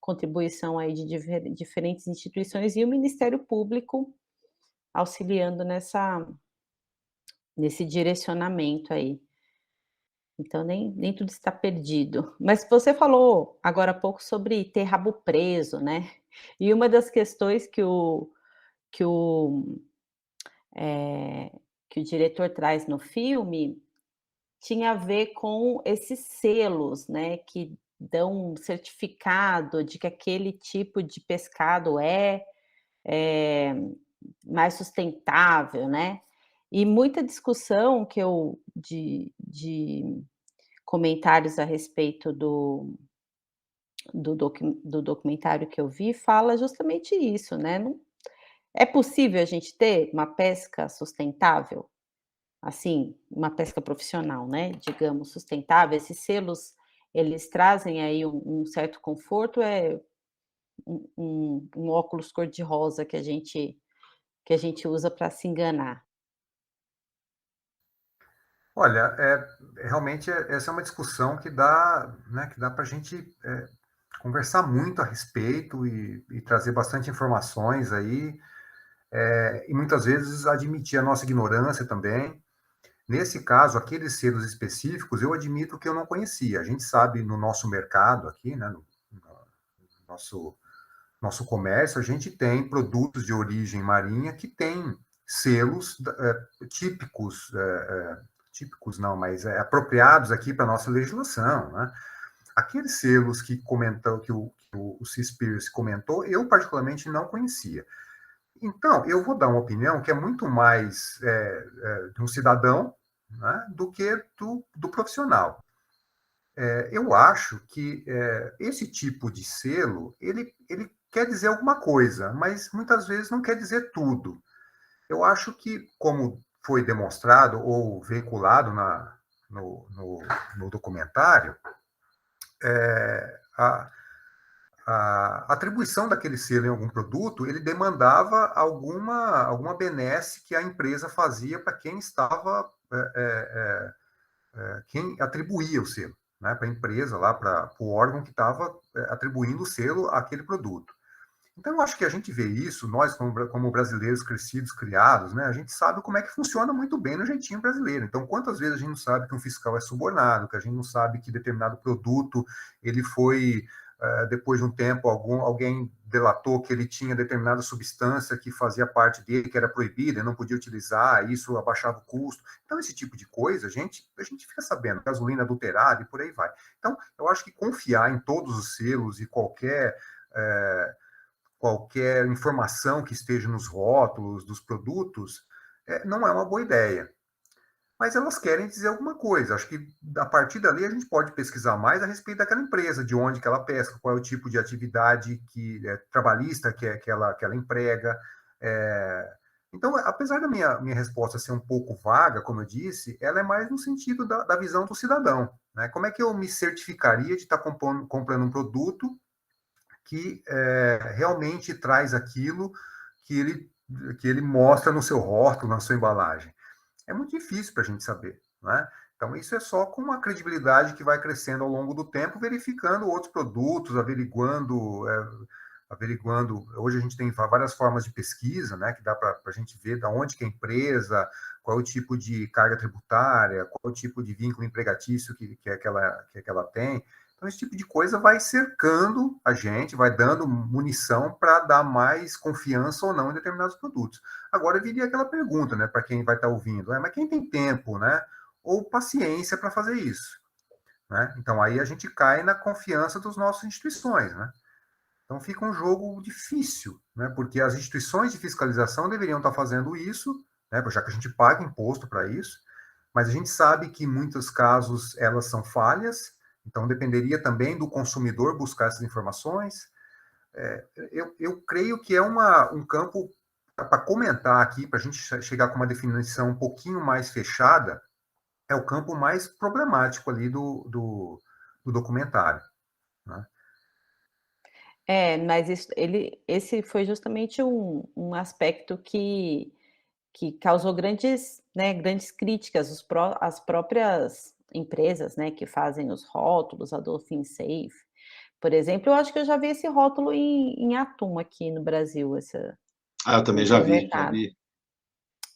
contribuição aí de diferentes instituições e o Ministério Público auxiliando nesse direcionamento aí. Então nem tudo está perdido. Mas você falou agora há pouco sobre ter rabo preso, né. E uma das questões que o, eh, que o diretor traz no filme, tinha a ver com esses selos, né, que dão um certificado de que aquele tipo de pescado é mais sustentável, né. E muita discussão que eu de comentários a respeito do documentário que eu vi, fala justamente isso, né, não é possível a gente ter uma pesca sustentável? Assim, uma pesca profissional, né, digamos, sustentável, esses selos, eles trazem aí um certo conforto, é um óculos cor-de-rosa que a gente usa para se enganar? Olha, realmente essa é uma discussão que dá, né, que dá para a gente conversar muito a respeito e trazer bastante informações aí, e muitas vezes admitir a nossa ignorância também. Nesse caso, aqueles selos específicos, eu admito que eu não conhecia. A gente sabe no nosso mercado aqui, né, no nosso comércio, a gente tem produtos de origem marinha que têm selos típicos, típicos não, mas apropriados aqui para a nossa legislação, né? aqueles selos que comentou, que o Seaspiracy comentou, eu particularmente não conhecia. Então, eu vou dar uma opinião que é muito mais de um cidadão, né, do que do profissional. Eu acho que esse tipo de selo, ele quer dizer alguma coisa, mas muitas vezes não quer dizer tudo. Eu acho que, como foi demonstrado ou veiculado no documentário, a, a atribuição daquele selo em algum produto, ele demandava alguma benesse que a empresa fazia para quem estava, quem atribuía o selo, né, para a empresa, lá para o órgão que estava atribuindo o selo àquele produto. Então, eu acho que a gente vê isso, nós, como brasileiros crescidos, criados, né, a gente sabe como é que funciona muito bem no jeitinho brasileiro. Então, quantas vezes a gente não sabe que um fiscal é subornado, que a gente não sabe que determinado produto, ele foi, depois de um tempo, alguém delatou que ele tinha determinada substância que fazia parte dele, que era proibida, não podia utilizar, isso abaixava o custo. Então, esse tipo de coisa, a gente fica sabendo, gasolina adulterada e por aí vai. Então, eu acho que confiar em todos os selos e qualquer informação que esteja nos rótulos dos produtos, não é uma boa ideia. Mas elas querem dizer alguma coisa. Acho que a partir dali a gente pode pesquisar mais a respeito daquela empresa, de onde que ela pesca, qual é o tipo de atividade trabalhista que ela emprega. Então, apesar da minha resposta ser um pouco vaga, como eu disse, ela é mais no sentido da visão do cidadão. Né? Como é que eu me certificaria de estar comprando um produto que realmente traz aquilo que ele mostra no seu rótulo, na sua embalagem? É muito difícil para a gente saber, né? Então, isso é só com uma credibilidade que vai crescendo ao longo do tempo, verificando outros produtos, averiguando. Hoje a gente tem várias formas de pesquisa, né, que dá para a gente ver de onde que é a empresa, qual é o tipo de carga tributária, qual é o tipo de vínculo empregatício que ela tem. Então, esse tipo de coisa vai cercando a gente, vai dando munição para dar mais confiança ou não em determinados produtos. Agora, viria aquela pergunta, né, para quem vai estar ouvindo, mas quem tem tempo, né, ou paciência para fazer isso? Né? Então, aí a gente cai na confiança das nossas instituições, né? Então, fica um jogo difícil, né, porque as instituições de fiscalização deveriam estar fazendo isso, né, já que a gente paga imposto para isso, mas a gente sabe que em muitos casos elas são falhas, então dependeria também do consumidor buscar essas informações. Eu creio que é um campo para comentar aqui, para a gente chegar com uma definição um pouquinho mais fechada, é o campo mais problemático ali do documentário. Né? Mas esse foi justamente um aspecto que causou grandes, né, grandes críticas. As próprias empresas, né, que fazem os rótulos, a Dolphin Safe, por exemplo, eu acho que eu já vi esse rótulo em atum aqui no Brasil, Eu também já esse vi, mercado.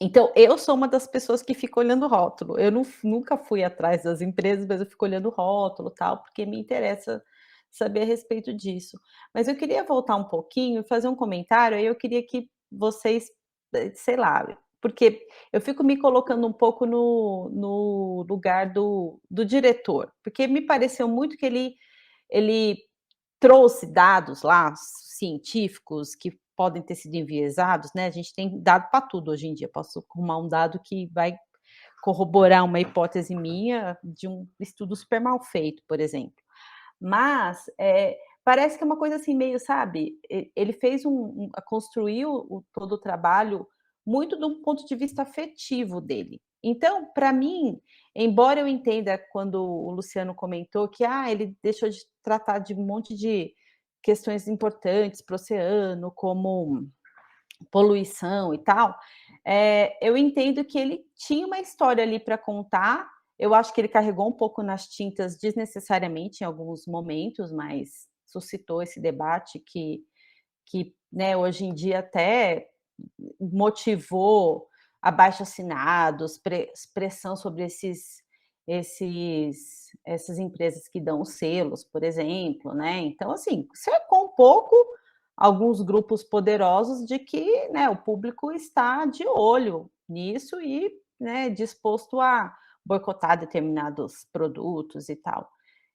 Então, eu sou uma das pessoas que fica olhando o rótulo. Eu nunca fui atrás das empresas, mas eu fico olhando o rótulo, tal, porque me interessa saber a respeito disso. Mas eu queria voltar um pouquinho e fazer um comentário, aí eu queria que vocês, sei lá, porque eu fico me colocando um pouco no lugar do diretor, porque me pareceu muito que ele trouxe dados lá científicos que podem ter sido enviesados, né, a gente tem dado para tudo hoje em dia, posso arrumar um dado que vai corroborar uma hipótese minha de um estudo super mal feito, por exemplo. Mas, parece que é uma coisa assim meio, sabe, ele fez construiu todo o trabalho muito de um ponto de vista afetivo dele. Então, para mim, embora eu entenda quando o Luciano comentou que, ele deixou de tratar de um monte de questões importantes para o oceano, como poluição e tal, eu entendo que ele tinha uma história ali para contar. Eu acho que ele carregou um pouco nas tintas desnecessariamente em alguns momentos, mas suscitou esse debate que, né, hoje em dia até motivou abaixo-assinados, pressão sobre essas empresas que dão os selos, por exemplo, né? Então, assim, cercou um pouco alguns grupos poderosos de que, né, o público está de olho nisso e, né, disposto a boicotar determinados produtos e tal.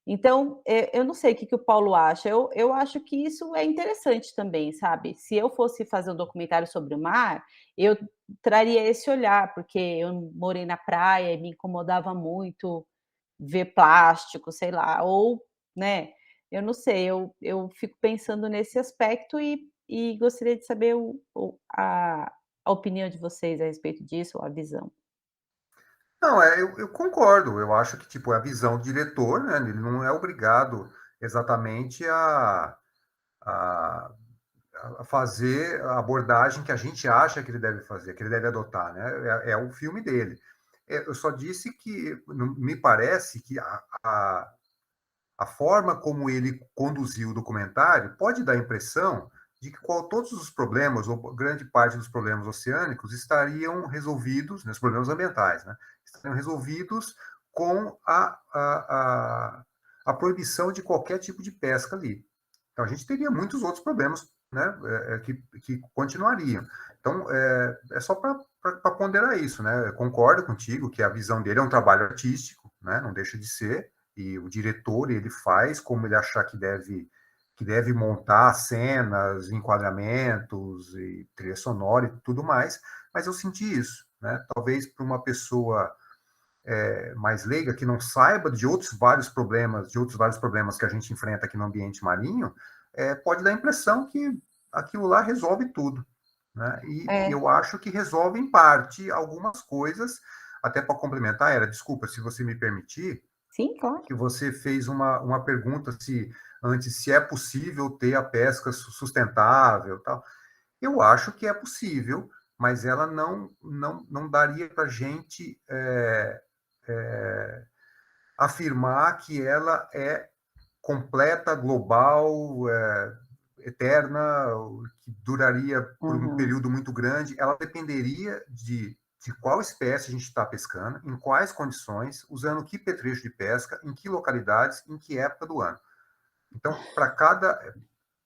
Então, eu não sei o que o Paulo acha, eu acho que isso é interessante também, sabe. Se eu fosse fazer um documentário sobre o mar, eu traria esse olhar, porque eu morei na praia e me incomodava muito ver plástico, sei lá, ou, né, eu não sei, eu fico pensando nesse aspecto e gostaria de saber a opinião de vocês a respeito disso, ou a visão. Não, eu concordo. Eu acho que, tipo, é a visão do diretor, né? Ele não é obrigado exatamente a, a fazer a abordagem que a gente acha que ele deve fazer, que ele deve adotar, né? É o filme dele. Eu só disse que me parece que a forma como ele conduziu o documentário pode dar a impressão de que todos os problemas, ou grande parte dos problemas oceânicos, estariam resolvidos, né, os problemas ambientais, né, estariam resolvidos com a proibição de qualquer tipo de pesca ali. Então, a gente teria muitos outros problemas, né, que continuariam. Então, é só para ponderar isso. Né? Eu concordo contigo que a visão dele é um trabalho artístico, né, não deixa de ser, e o diretor ele faz como ele achar que deve montar cenas, enquadramentos e trilha sonora e tudo mais, mas eu senti isso, né? Talvez para uma pessoa mais leiga que não saiba de outros vários problemas que a gente enfrenta aqui no ambiente marinho, pode dar a impressão que aquilo lá resolve tudo, né? E É, eu acho que resolve em parte algumas coisas, até para complementar, desculpa, se você me permitir, sim, claro. que você fez uma pergunta se é possível ter a pesca sustentável, tal. Eu acho que é possível, mas ela não daria para a gente afirmar que ela é completa, global, eterna, que duraria por um Uhum. período muito grande. Ela dependeria de qual espécie a gente está pescando, em quais condições, usando que petrecho de pesca, em que localidades, em que época do ano. Então, para cada.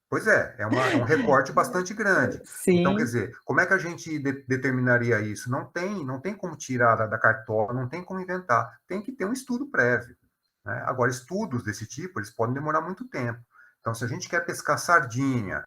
Pois é um recorte bastante grande. Então, quer Sim, dizer, como é que a gente determinaria isso? Não tem como tirar da cartola, não tem como inventar. Tem que ter um estudo prévio. Né? Agora, estudos desse tipo, eles podem demorar muito tempo. Então, se a gente quer pescar sardinha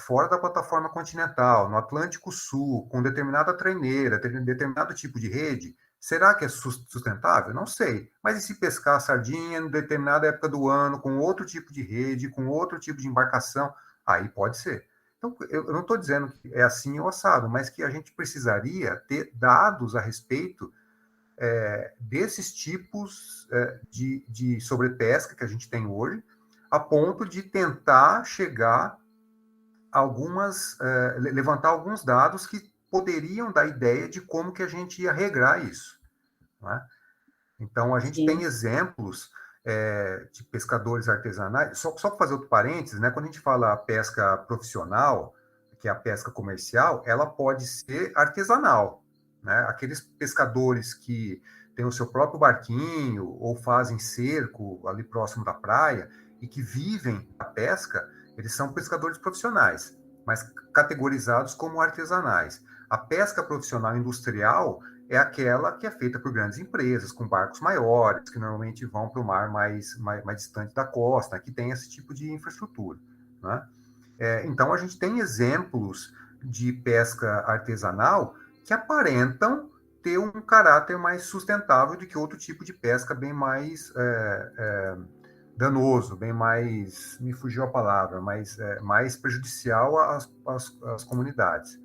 fora da plataforma continental, no Atlântico Sul, com determinada treineira, determinado tipo de rede, será que é sustentável? Não sei. Mas e se pescar sardinha em determinada época do ano, com outro tipo de rede, com outro tipo de embarcação? Aí pode ser. Então, eu não estou dizendo que é assim ou assado, mas que a gente precisaria ter dados a respeito desses tipos de sobrepesca que a gente tem hoje, a ponto de tentar chegar levantar alguns dados que poderiam dar ideia de como que a gente ia regrar isso. Né? Então, a gente tem sim. exemplos de pescadores artesanais, só para fazer outro parênteses, né? Quando a gente fala pesca profissional, que é a pesca comercial, ela pode ser artesanal. Né? Aqueles pescadores que têm o seu próprio barquinho ou fazem cerco ali próximo da praia e que vivem a pesca, eles são pescadores profissionais, mas categorizados como artesanais. A pesca profissional industrial é aquela que é feita por grandes empresas, com barcos maiores, que normalmente vão para o mar mais distante da costa, que tem esse tipo de infraestrutura. Né? Então, a gente tem exemplos de pesca artesanal que aparentam ter um caráter mais sustentável do que outro tipo de pesca bem mais danoso, bem mais, me fugiu a palavra, mais prejudicial às comunidades.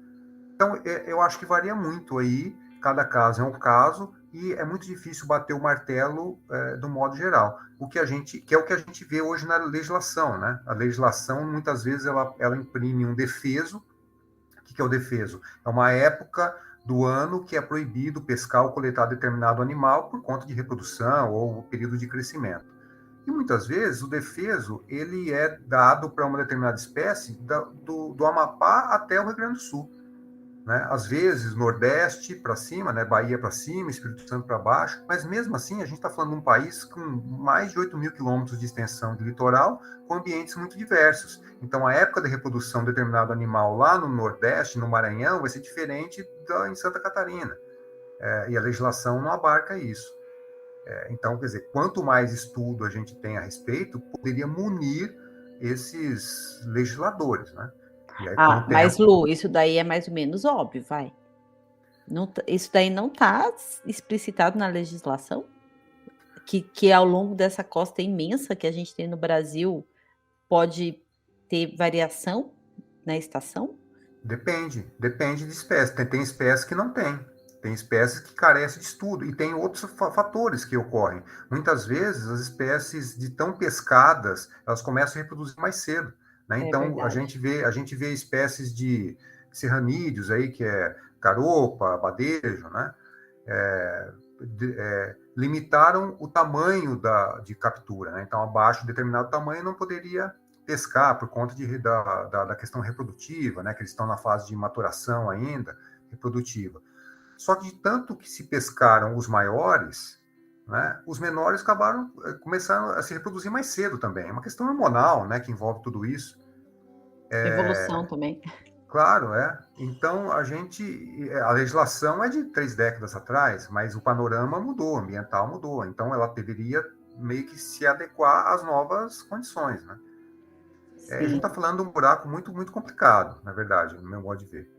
Então, eu acho que varia muito aí, cada caso é um caso, e é muito difícil bater o martelo do modo geral. Que é o que a gente vê hoje na legislação, né? A legislação, muitas vezes, ela imprime um defeso. O que é o defeso? É uma época do ano que é proibido pescar ou coletar determinado animal por conta de reprodução ou período de crescimento. E muitas vezes o defeso ele é dado para uma determinada espécie do Amapá até o Rio Grande do Sul. Né? Às vezes, Nordeste para cima, né? Bahia para cima, Espírito Santo para baixo, mas mesmo assim, a gente está falando de um país com mais de 8 mil quilômetros de extensão de litoral, com ambientes muito diversos. Então, a época de reprodução de determinado animal lá no Nordeste, no Maranhão, vai ser diferente em Santa Catarina. E a legislação não abarca isso. Então, quer dizer, quanto mais estudo a gente tem a respeito, poderia munir esses legisladores, né? E aí, com o mas tempo... Lu, isso daí é mais ou menos óbvio, vai. Não, isso daí não está explicitado na legislação? Que ao longo dessa costa imensa que a gente tem no Brasil, pode ter variação na estação? Depende de espécie. Tem espécies que não tem. Tem espécies que carecem de estudo. E tem outros fatores que ocorrem. Muitas vezes, as espécies de tão pescadas, elas começam a reproduzir mais cedo. Né? Então, a gente vê espécies de serranídeos aí, que é caropa, badejo, né? Limitaram o tamanho de captura. Né? Então, abaixo de determinado tamanho, não poderia pescar por conta da questão reprodutiva, né? Que eles estão na fase de maturação ainda, reprodutiva. Só que de tanto que se pescaram os maiores, né, os menores acabaram começando a se reproduzir mais cedo também. É uma questão hormonal, né, que envolve tudo isso. Evolução também. Claro, Então, a legislação é de 3 décadas atrás, mas o panorama mudou, o ambiental mudou. Então, ela deveria meio que se adequar às novas condições, né? A gente está falando de um buraco muito, muito complicado, na verdade, no meu modo de ver.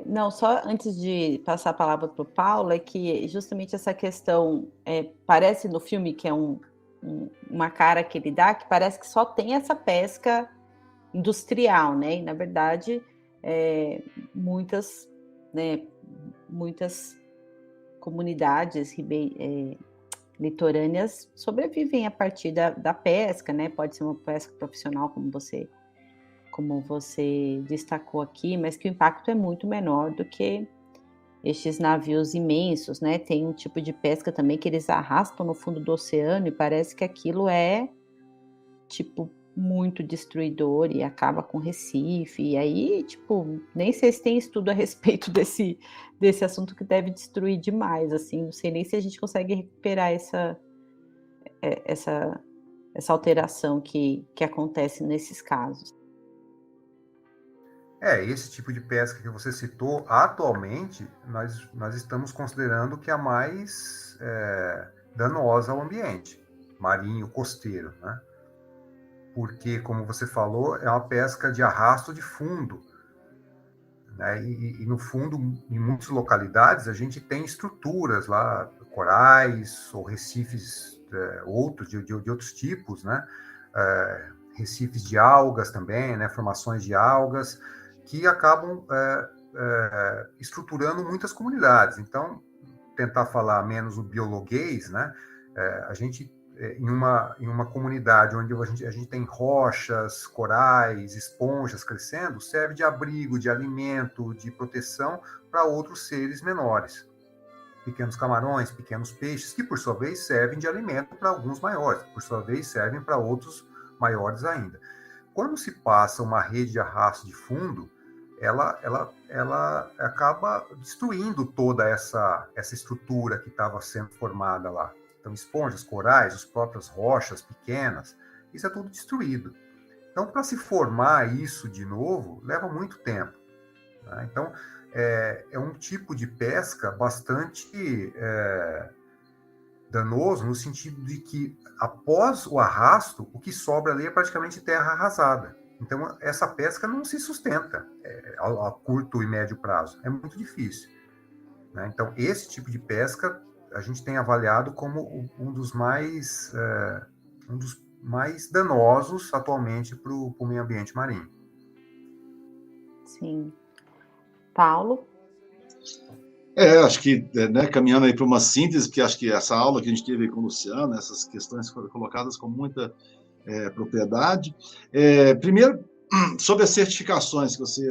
Não, só antes de passar a palavra para o Paulo, é que justamente essa questão parece no filme que é uma cara que ele dá, que parece que só tem essa pesca industrial, né? E, na verdade, muitas comunidades litorâneas sobrevivem a partir da pesca, né? Pode ser uma pesca profissional, como você destacou aqui, mas que o impacto é muito menor do que estes navios imensos, né? Tem um tipo de pesca também que eles arrastam no fundo do oceano e parece que aquilo é, tipo, muito destruidor e acaba com Recife. E aí, tipo, nem sei se tem estudo a respeito desse assunto, que deve destruir demais, assim. Não sei nem se a gente consegue recuperar essa alteração que acontece nesses casos. Esse tipo de pesca que você citou, atualmente, nós estamos considerando que é a mais danosa ao ambiente marinho, costeiro, né? Porque, como você falou, é uma pesca de arrasto de fundo, né? E no fundo, em muitas localidades, a gente tem estruturas lá, corais ou recifes outros, de outros tipos, né? Recifes de algas também, né? Formações de algas, que acabam estruturando muitas comunidades. Então, tentar falar menos o biologuês, né? A gente, em uma comunidade onde a gente tem rochas, corais, esponjas crescendo, serve de abrigo, de alimento, de proteção para outros seres menores. Pequenos camarões, pequenos peixes, que, por sua vez, servem de alimento para alguns maiores, por sua vez, servem para outros maiores ainda. Quando se passa uma rede de arrasto de fundo, ela acaba destruindo toda essa estrutura que estava sendo formada lá. Então, esponjas, corais, as próprias rochas pequenas, isso é tudo destruído. Então, para se formar isso de novo, leva muito tempo. Né? Então, é um tipo de pesca bastante danoso, no sentido de que, após o arrasto, o que sobra ali é praticamente terra arrasada. Então, essa pesca não se sustenta a curto e médio prazo. É muito difícil. Né? Então, esse tipo de pesca a gente tem avaliado como um dos mais danosos atualmente para o meio ambiente marinho. Sim. Paulo? Acho que, caminhando aí para uma síntese, porque acho que essa aula que a gente teve aí com o Luciano, essas questões foram colocadas com muita propriedade. Primeiro, sobre as certificações que você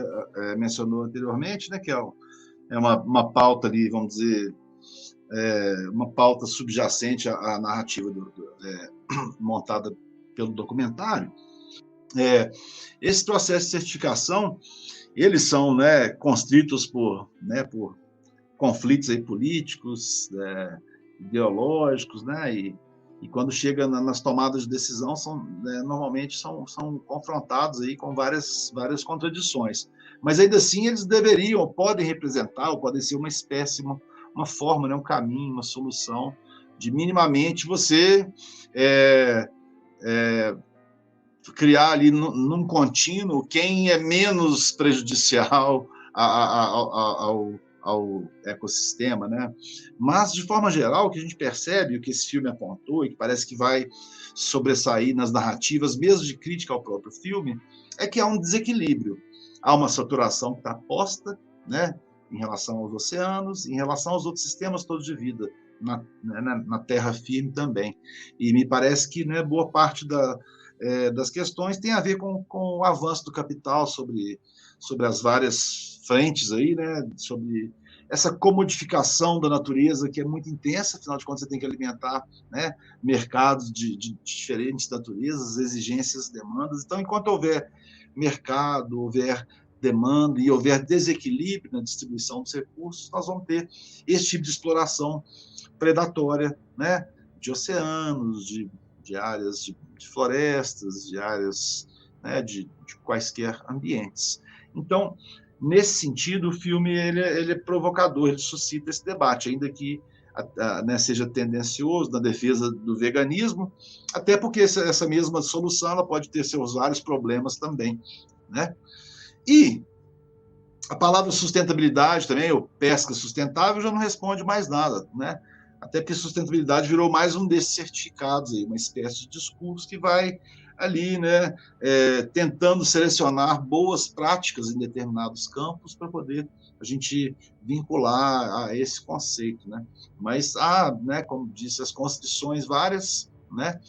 mencionou anteriormente, né, que é uma pauta ali, vamos dizer, uma pauta subjacente à narrativa montada pelo documentário. Esse processo de certificação, eles são constritos por conflitos aí políticos, ideológicos, né, e quando chega nas tomadas de decisão, normalmente são confrontados aí com várias contradições. Mas ainda assim eles podem representar, ou podem ser uma uma forma, né, um caminho, uma solução de minimamente você criar ali num contínuo quem é menos prejudicial ao ecossistema, né? Mas, de forma geral, o que a gente percebe, o que esse filme apontou, e que parece que vai sobressair nas narrativas, mesmo de crítica ao próprio filme, é que há um desequilíbrio. Há uma saturação que está posta, né, em relação aos oceanos, em relação aos outros sistemas todos de vida, na terra firme também. E me parece que, né, boa parte das questões tem a ver com o avanço do capital sobre as várias frentes aí, né, sobre essa comodificação da natureza que é muito intensa, afinal de contas você tem que alimentar, né, mercados de diferentes naturezas, exigências, demandas. Então, enquanto houver mercado, houver demanda e houver desequilíbrio na distribuição dos recursos, nós vamos ter esse tipo de exploração predatória, né, de oceanos, de áreas de florestas, de áreas, né, de quaisquer ambientes. Então, nesse sentido, o filme ele é provocador, ele suscita esse debate, ainda que né, seja tendencioso na defesa do veganismo, até porque essa mesma solução ela pode ter seus vários problemas também, né? E a palavra sustentabilidade também, ou pesca sustentável, já não responde mais nada, né? Até porque sustentabilidade virou mais um desses certificados, aí, uma espécie de discurso que vai ali, né, tentando selecionar boas práticas em determinados campos para poder a gente vincular a esse conceito, né? Mas há, né, como disse, as constituições várias, né?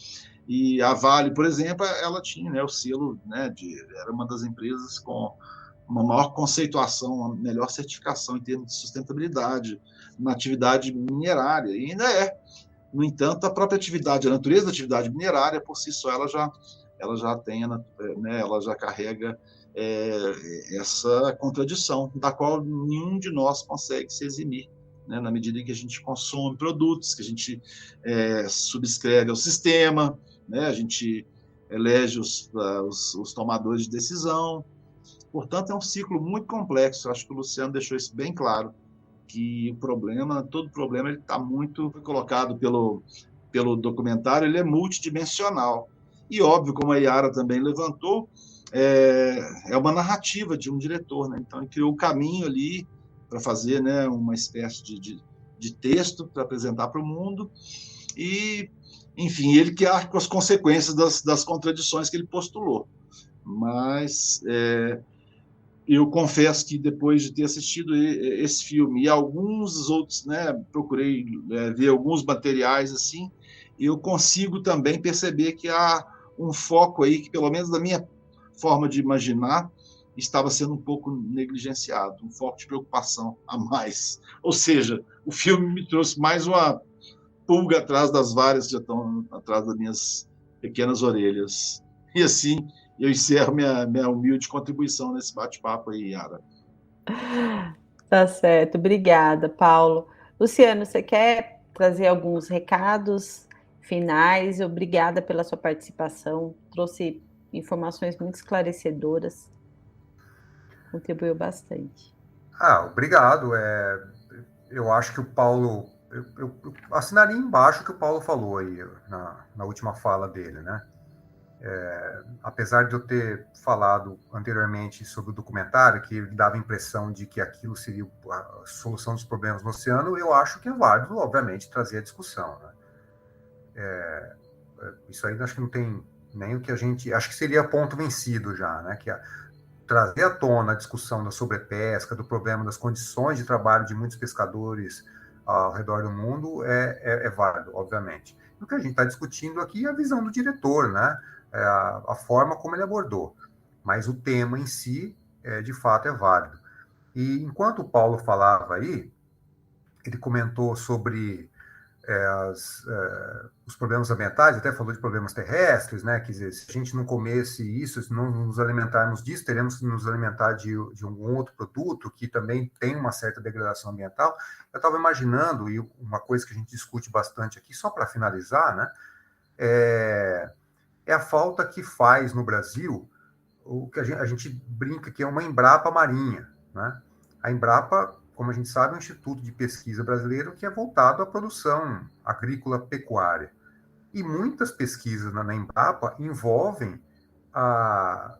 E a Vale, por exemplo, ela tinha, né, o selo, né, era uma das empresas com uma maior conceituação, uma melhor certificação em termos de sustentabilidade na atividade minerária, e ainda é. No entanto, a própria atividade, a natureza da atividade minerária, por si só, ela já tem, né, ela já carrega essa contradição, da qual nenhum de nós consegue se eximir, né, na medida em que a gente consome produtos, que a gente subscreve ao sistema, né, a gente elege os tomadores de decisão. Portanto, é um ciclo muito complexo. Acho que o Luciano deixou isso bem claro, que todo problema está muito colocado pelo documentário, ele é multidimensional. E, óbvio, como a Yara também levantou, é uma narrativa de um diretor, né? Então, ele criou um caminho ali para fazer, né, uma espécie de texto para apresentar para o mundo e, enfim, ele que arca com as consequências das contradições que ele postulou. Mas eu confesso que depois de ter assistido esse filme e alguns outros, né, procurei ver alguns materiais assim, eu consigo também perceber que há um foco aí que, pelo menos da minha forma de imaginar, estava sendo um pouco negligenciado, um foco de preocupação a mais. Ou seja, o filme me trouxe mais uma pulga atrás das várias que já estão atrás das minhas pequenas orelhas. E assim, eu encerro minha humilde contribuição nesse bate-papo aí, Yara. Tá certo, obrigada, Paulo. Luciano, você quer trazer alguns recados finais? Obrigada pela sua participação, trouxe informações muito esclarecedoras, contribuiu bastante. Obrigado. Eu acho que o Paulo, eu assinaria embaixo o que o Paulo falou aí na última fala dele, né? Apesar de eu ter falado anteriormente sobre o documentário, que dava a impressão de que aquilo seria a solução dos problemas no oceano, eu acho que é válido, obviamente, trazer a discussão, né? Isso aí acho que não tem nem o que a gente... Acho que seria ponto vencido já, né? Que trazer à tona a discussão da sobrepesca, do problema das condições de trabalho de muitos pescadores ao redor do mundo é válido, obviamente. E o que a gente está discutindo aqui é a visão do diretor, né? A forma como ele abordou. Mas o tema em si, de fato, é válido. E enquanto o Paulo falava aí, ele comentou sobre os problemas ambientais, até falou de problemas terrestres, né? Quer dizer, se a gente não comesse isso, se não nos alimentarmos disso, teremos que nos alimentar de um outro produto que também tem uma certa degradação ambiental. Eu estava imaginando, e uma coisa que a gente discute bastante aqui, só para finalizar, né? É a falta que faz no Brasil o que a gente brinca que é uma Embrapa Marinha, né? A Embrapa como a gente sabe, um instituto de pesquisa brasileiro que é voltado à produção agrícola pecuária. E muitas pesquisas na Embrapa envolvem a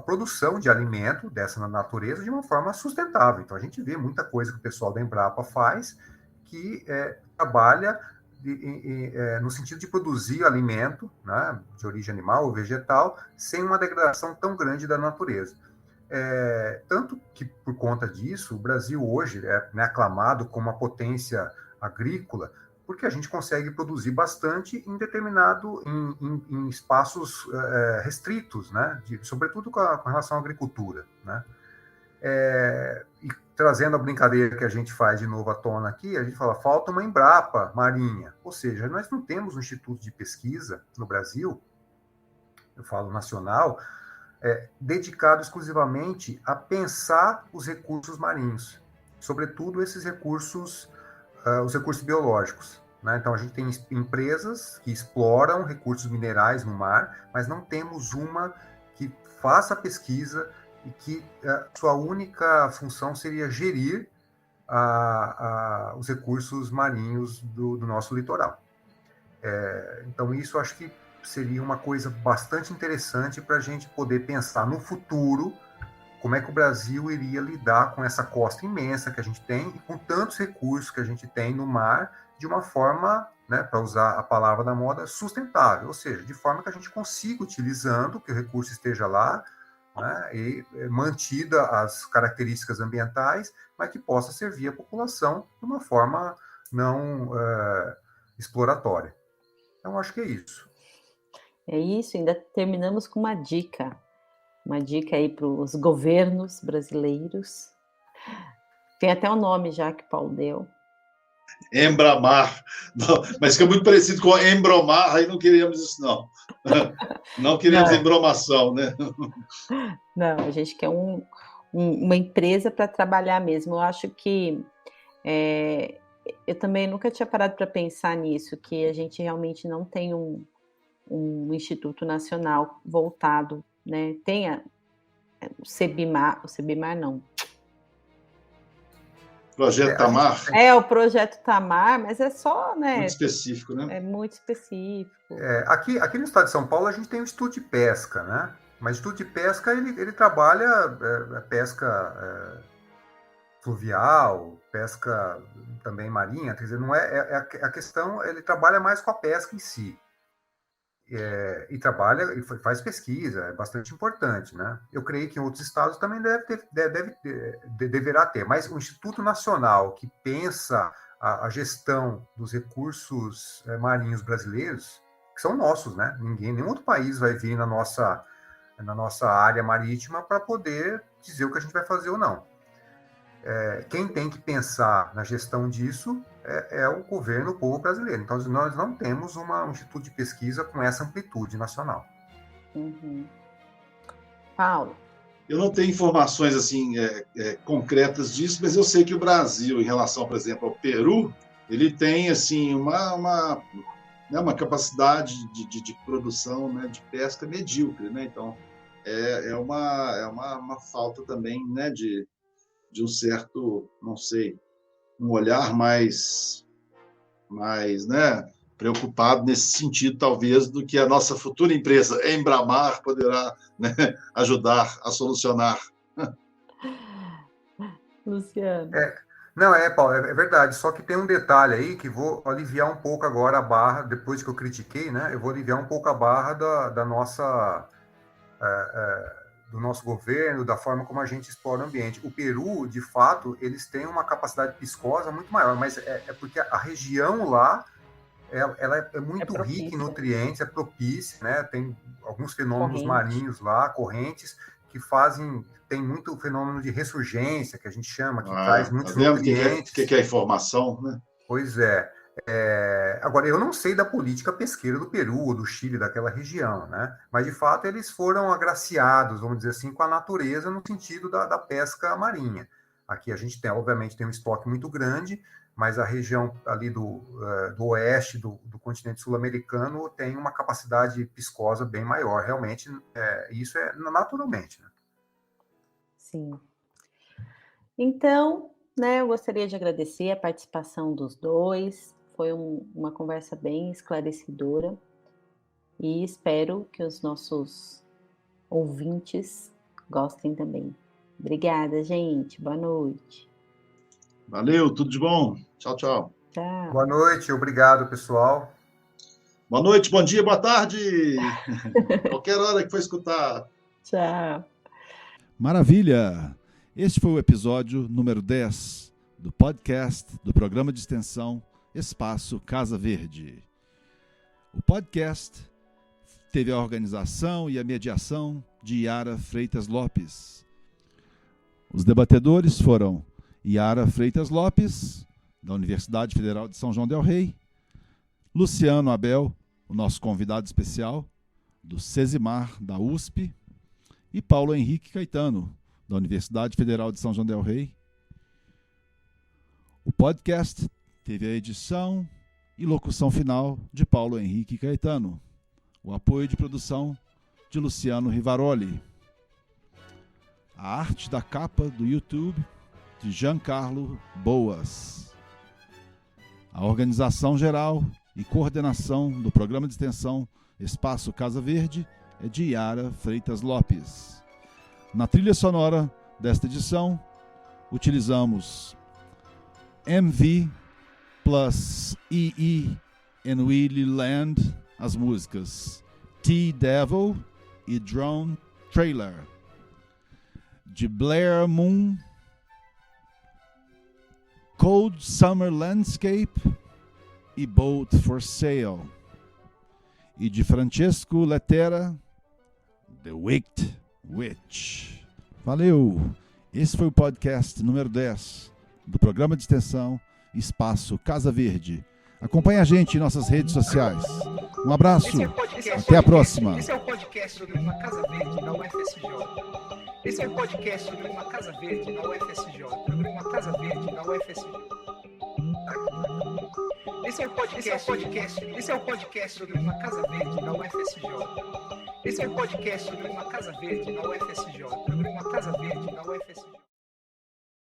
produção de alimento dessa natureza de uma forma sustentável. Então, a gente vê muita coisa que o pessoal da Embrapa faz que trabalha no sentido de produzir alimento, né, de origem animal ou vegetal, sem uma degradação tão grande da natureza. Tanto que, por conta disso, o Brasil hoje é, né, aclamado como uma potência agrícola, porque a gente consegue produzir bastante em determinado, em espaços restritos, né, sobretudo com relação à agricultura, né. E trazendo a brincadeira que a gente faz de novo à tona aqui, a gente fala, falta uma Embrapa Marinha, ou seja, nós não temos um instituto de pesquisa no Brasil, eu falo nacional, dedicado exclusivamente a pensar os recursos marinhos, sobretudo esses recursos, os recursos biológicos, né? Então, a gente tem empresas que exploram recursos minerais no mar, mas não temos uma que faça pesquisa e que sua única função seria gerir os recursos marinhos do nosso litoral. Então, isso acho que seria uma coisa bastante interessante para a gente poder pensar no futuro como é que o Brasil iria lidar com essa costa imensa que a gente tem e com tantos recursos que a gente tem no mar de uma forma, né, para usar a palavra da moda, sustentável, ou seja, de forma que a gente consiga, utilizando, que o recurso esteja lá, né, e mantida as características ambientais, mas que possa servir a população de uma forma não exploratória. Então, acho que é isso. É isso, ainda terminamos com uma dica aí para os governos brasileiros. Tem até o nome já que o Paulo deu. Embramar, mas fica muito parecido com embromar, aí não queríamos isso, não. Não queremos embromação, né? Não, a gente quer uma empresa para trabalhar mesmo. Eu acho que eu também nunca tinha parado para pensar nisso, que a gente realmente não tem um Instituto Nacional voltado, né? Tem o CEBIMAR não. Projeto Tamar? O Projeto Tamar, mas é só, né? Muito específico, né? É muito específico. Aqui no estado de São Paulo a gente tem o Instituto de Pesca, né? Mas o Instituto de Pesca, ele trabalha pesca fluvial, pesca também marinha, quer dizer, não a questão, ele trabalha mais com a pesca em si. E trabalha e faz pesquisa, é bastante importante, né? Eu creio que em outros estados também deverá ter, mas o Instituto Nacional que pensa a gestão dos recursos marinhos brasileiros, que são nossos, né? Nenhum outro país vai vir na nossa área marítima para poder dizer o que a gente vai fazer ou não. Quem tem que pensar na gestão disso é o governo, o povo brasileiro. Então, nós não temos um instituto de pesquisa com essa amplitude nacional. Uhum. Paulo? Eu não tenho informações assim concretas disso, mas eu sei que o Brasil, em relação, por exemplo, ao Peru, ele tem assim uma capacidade de produção, né, de pesca medíocre, né? Então, é uma falta também, né, de um certo, não sei, um olhar mais, né, preocupado nesse sentido, talvez, do que a nossa futura empresa, Embramar, poderá, né, ajudar a solucionar. Luciano. Não, Paulo, é verdade, só que tem um detalhe aí que vou aliviar um pouco agora a barra, depois que eu critiquei, né, eu vou aliviar um pouco a barra da nossa... do nosso governo, da forma como a gente explora o ambiente. O Peru, de fato, eles têm uma capacidade piscosa muito maior, mas é porque a região lá ela é muito rica em nutrientes, é propícia, né? Tem alguns fenômenos marinhos lá, correntes, que tem muito fenômeno de ressurgência, que a gente chama, que traz muitos nutrientes. O que é a informação, né? Pois é. Agora, eu não sei da política pesqueira do Peru ou do Chile, daquela região, né? Mas, de fato, eles foram agraciados, vamos dizer assim, com a natureza no sentido da pesca marinha. Aqui a gente obviamente, tem um estoque muito grande, mas a região ali do oeste do continente sul-americano tem uma capacidade piscosa bem maior, realmente, isso é naturalmente, né? Sim. Então, né, eu gostaria de agradecer a participação dos dois. Foi uma conversa bem esclarecedora e espero que os nossos ouvintes gostem também. Obrigada, gente. Boa noite. Valeu, tudo de bom. Tchau, tchau. Tchau. Boa noite, obrigado, pessoal. Boa noite, bom dia, boa tarde. Qualquer hora que for escutar. Tchau. Maravilha! Este foi o episódio número 10 do podcast do programa de extensão Espaço Casa Verde. O podcast teve a organização e a mediação de Yara Freitas Lopes. Os debatedores foram Yara Freitas Lopes, da Universidade Federal de São João del Rei, Luciano Abel, o nosso convidado especial, do Sesimar, da USP, e Paulo Henrique Caetano, da Universidade Federal de São João del Rei. O podcast teve a edição e locução final de Paulo Henrique Caetano, o apoio de produção de Luciano Rivaroli, a arte da capa do YouTube de Giancarlo Boas, a organização geral e coordenação do programa de extensão Espaço Casa Verde é de Yara Freitas Lopes. Na trilha sonora desta edição, utilizamos MV plus EE and Willy Land, as músicas T-Devil e Drone Trailer. De Blair Moon, Cold Summer Landscape e Boat for Sale. E de Francesco Lettera, The Wicked Witch. Valeu! Esse foi o podcast número 10 do programa de extensão Espaço Casa Verde. Acompanhe a gente em nossas redes sociais. Um abraço, até a próxima. Esse é o podcast sobre uma Casa Verde na UFSJ. Esse é o podcast sobre uma Casa Verde na UFSJ. Sobre uma Casa Verde na UFSJ. Esse é o podcast sobre uma Casa Verde na UFSJ. Esse é o podcast sobre uma Casa Verde na UFSJ. Sobre uma Casa Verde na UFSJ.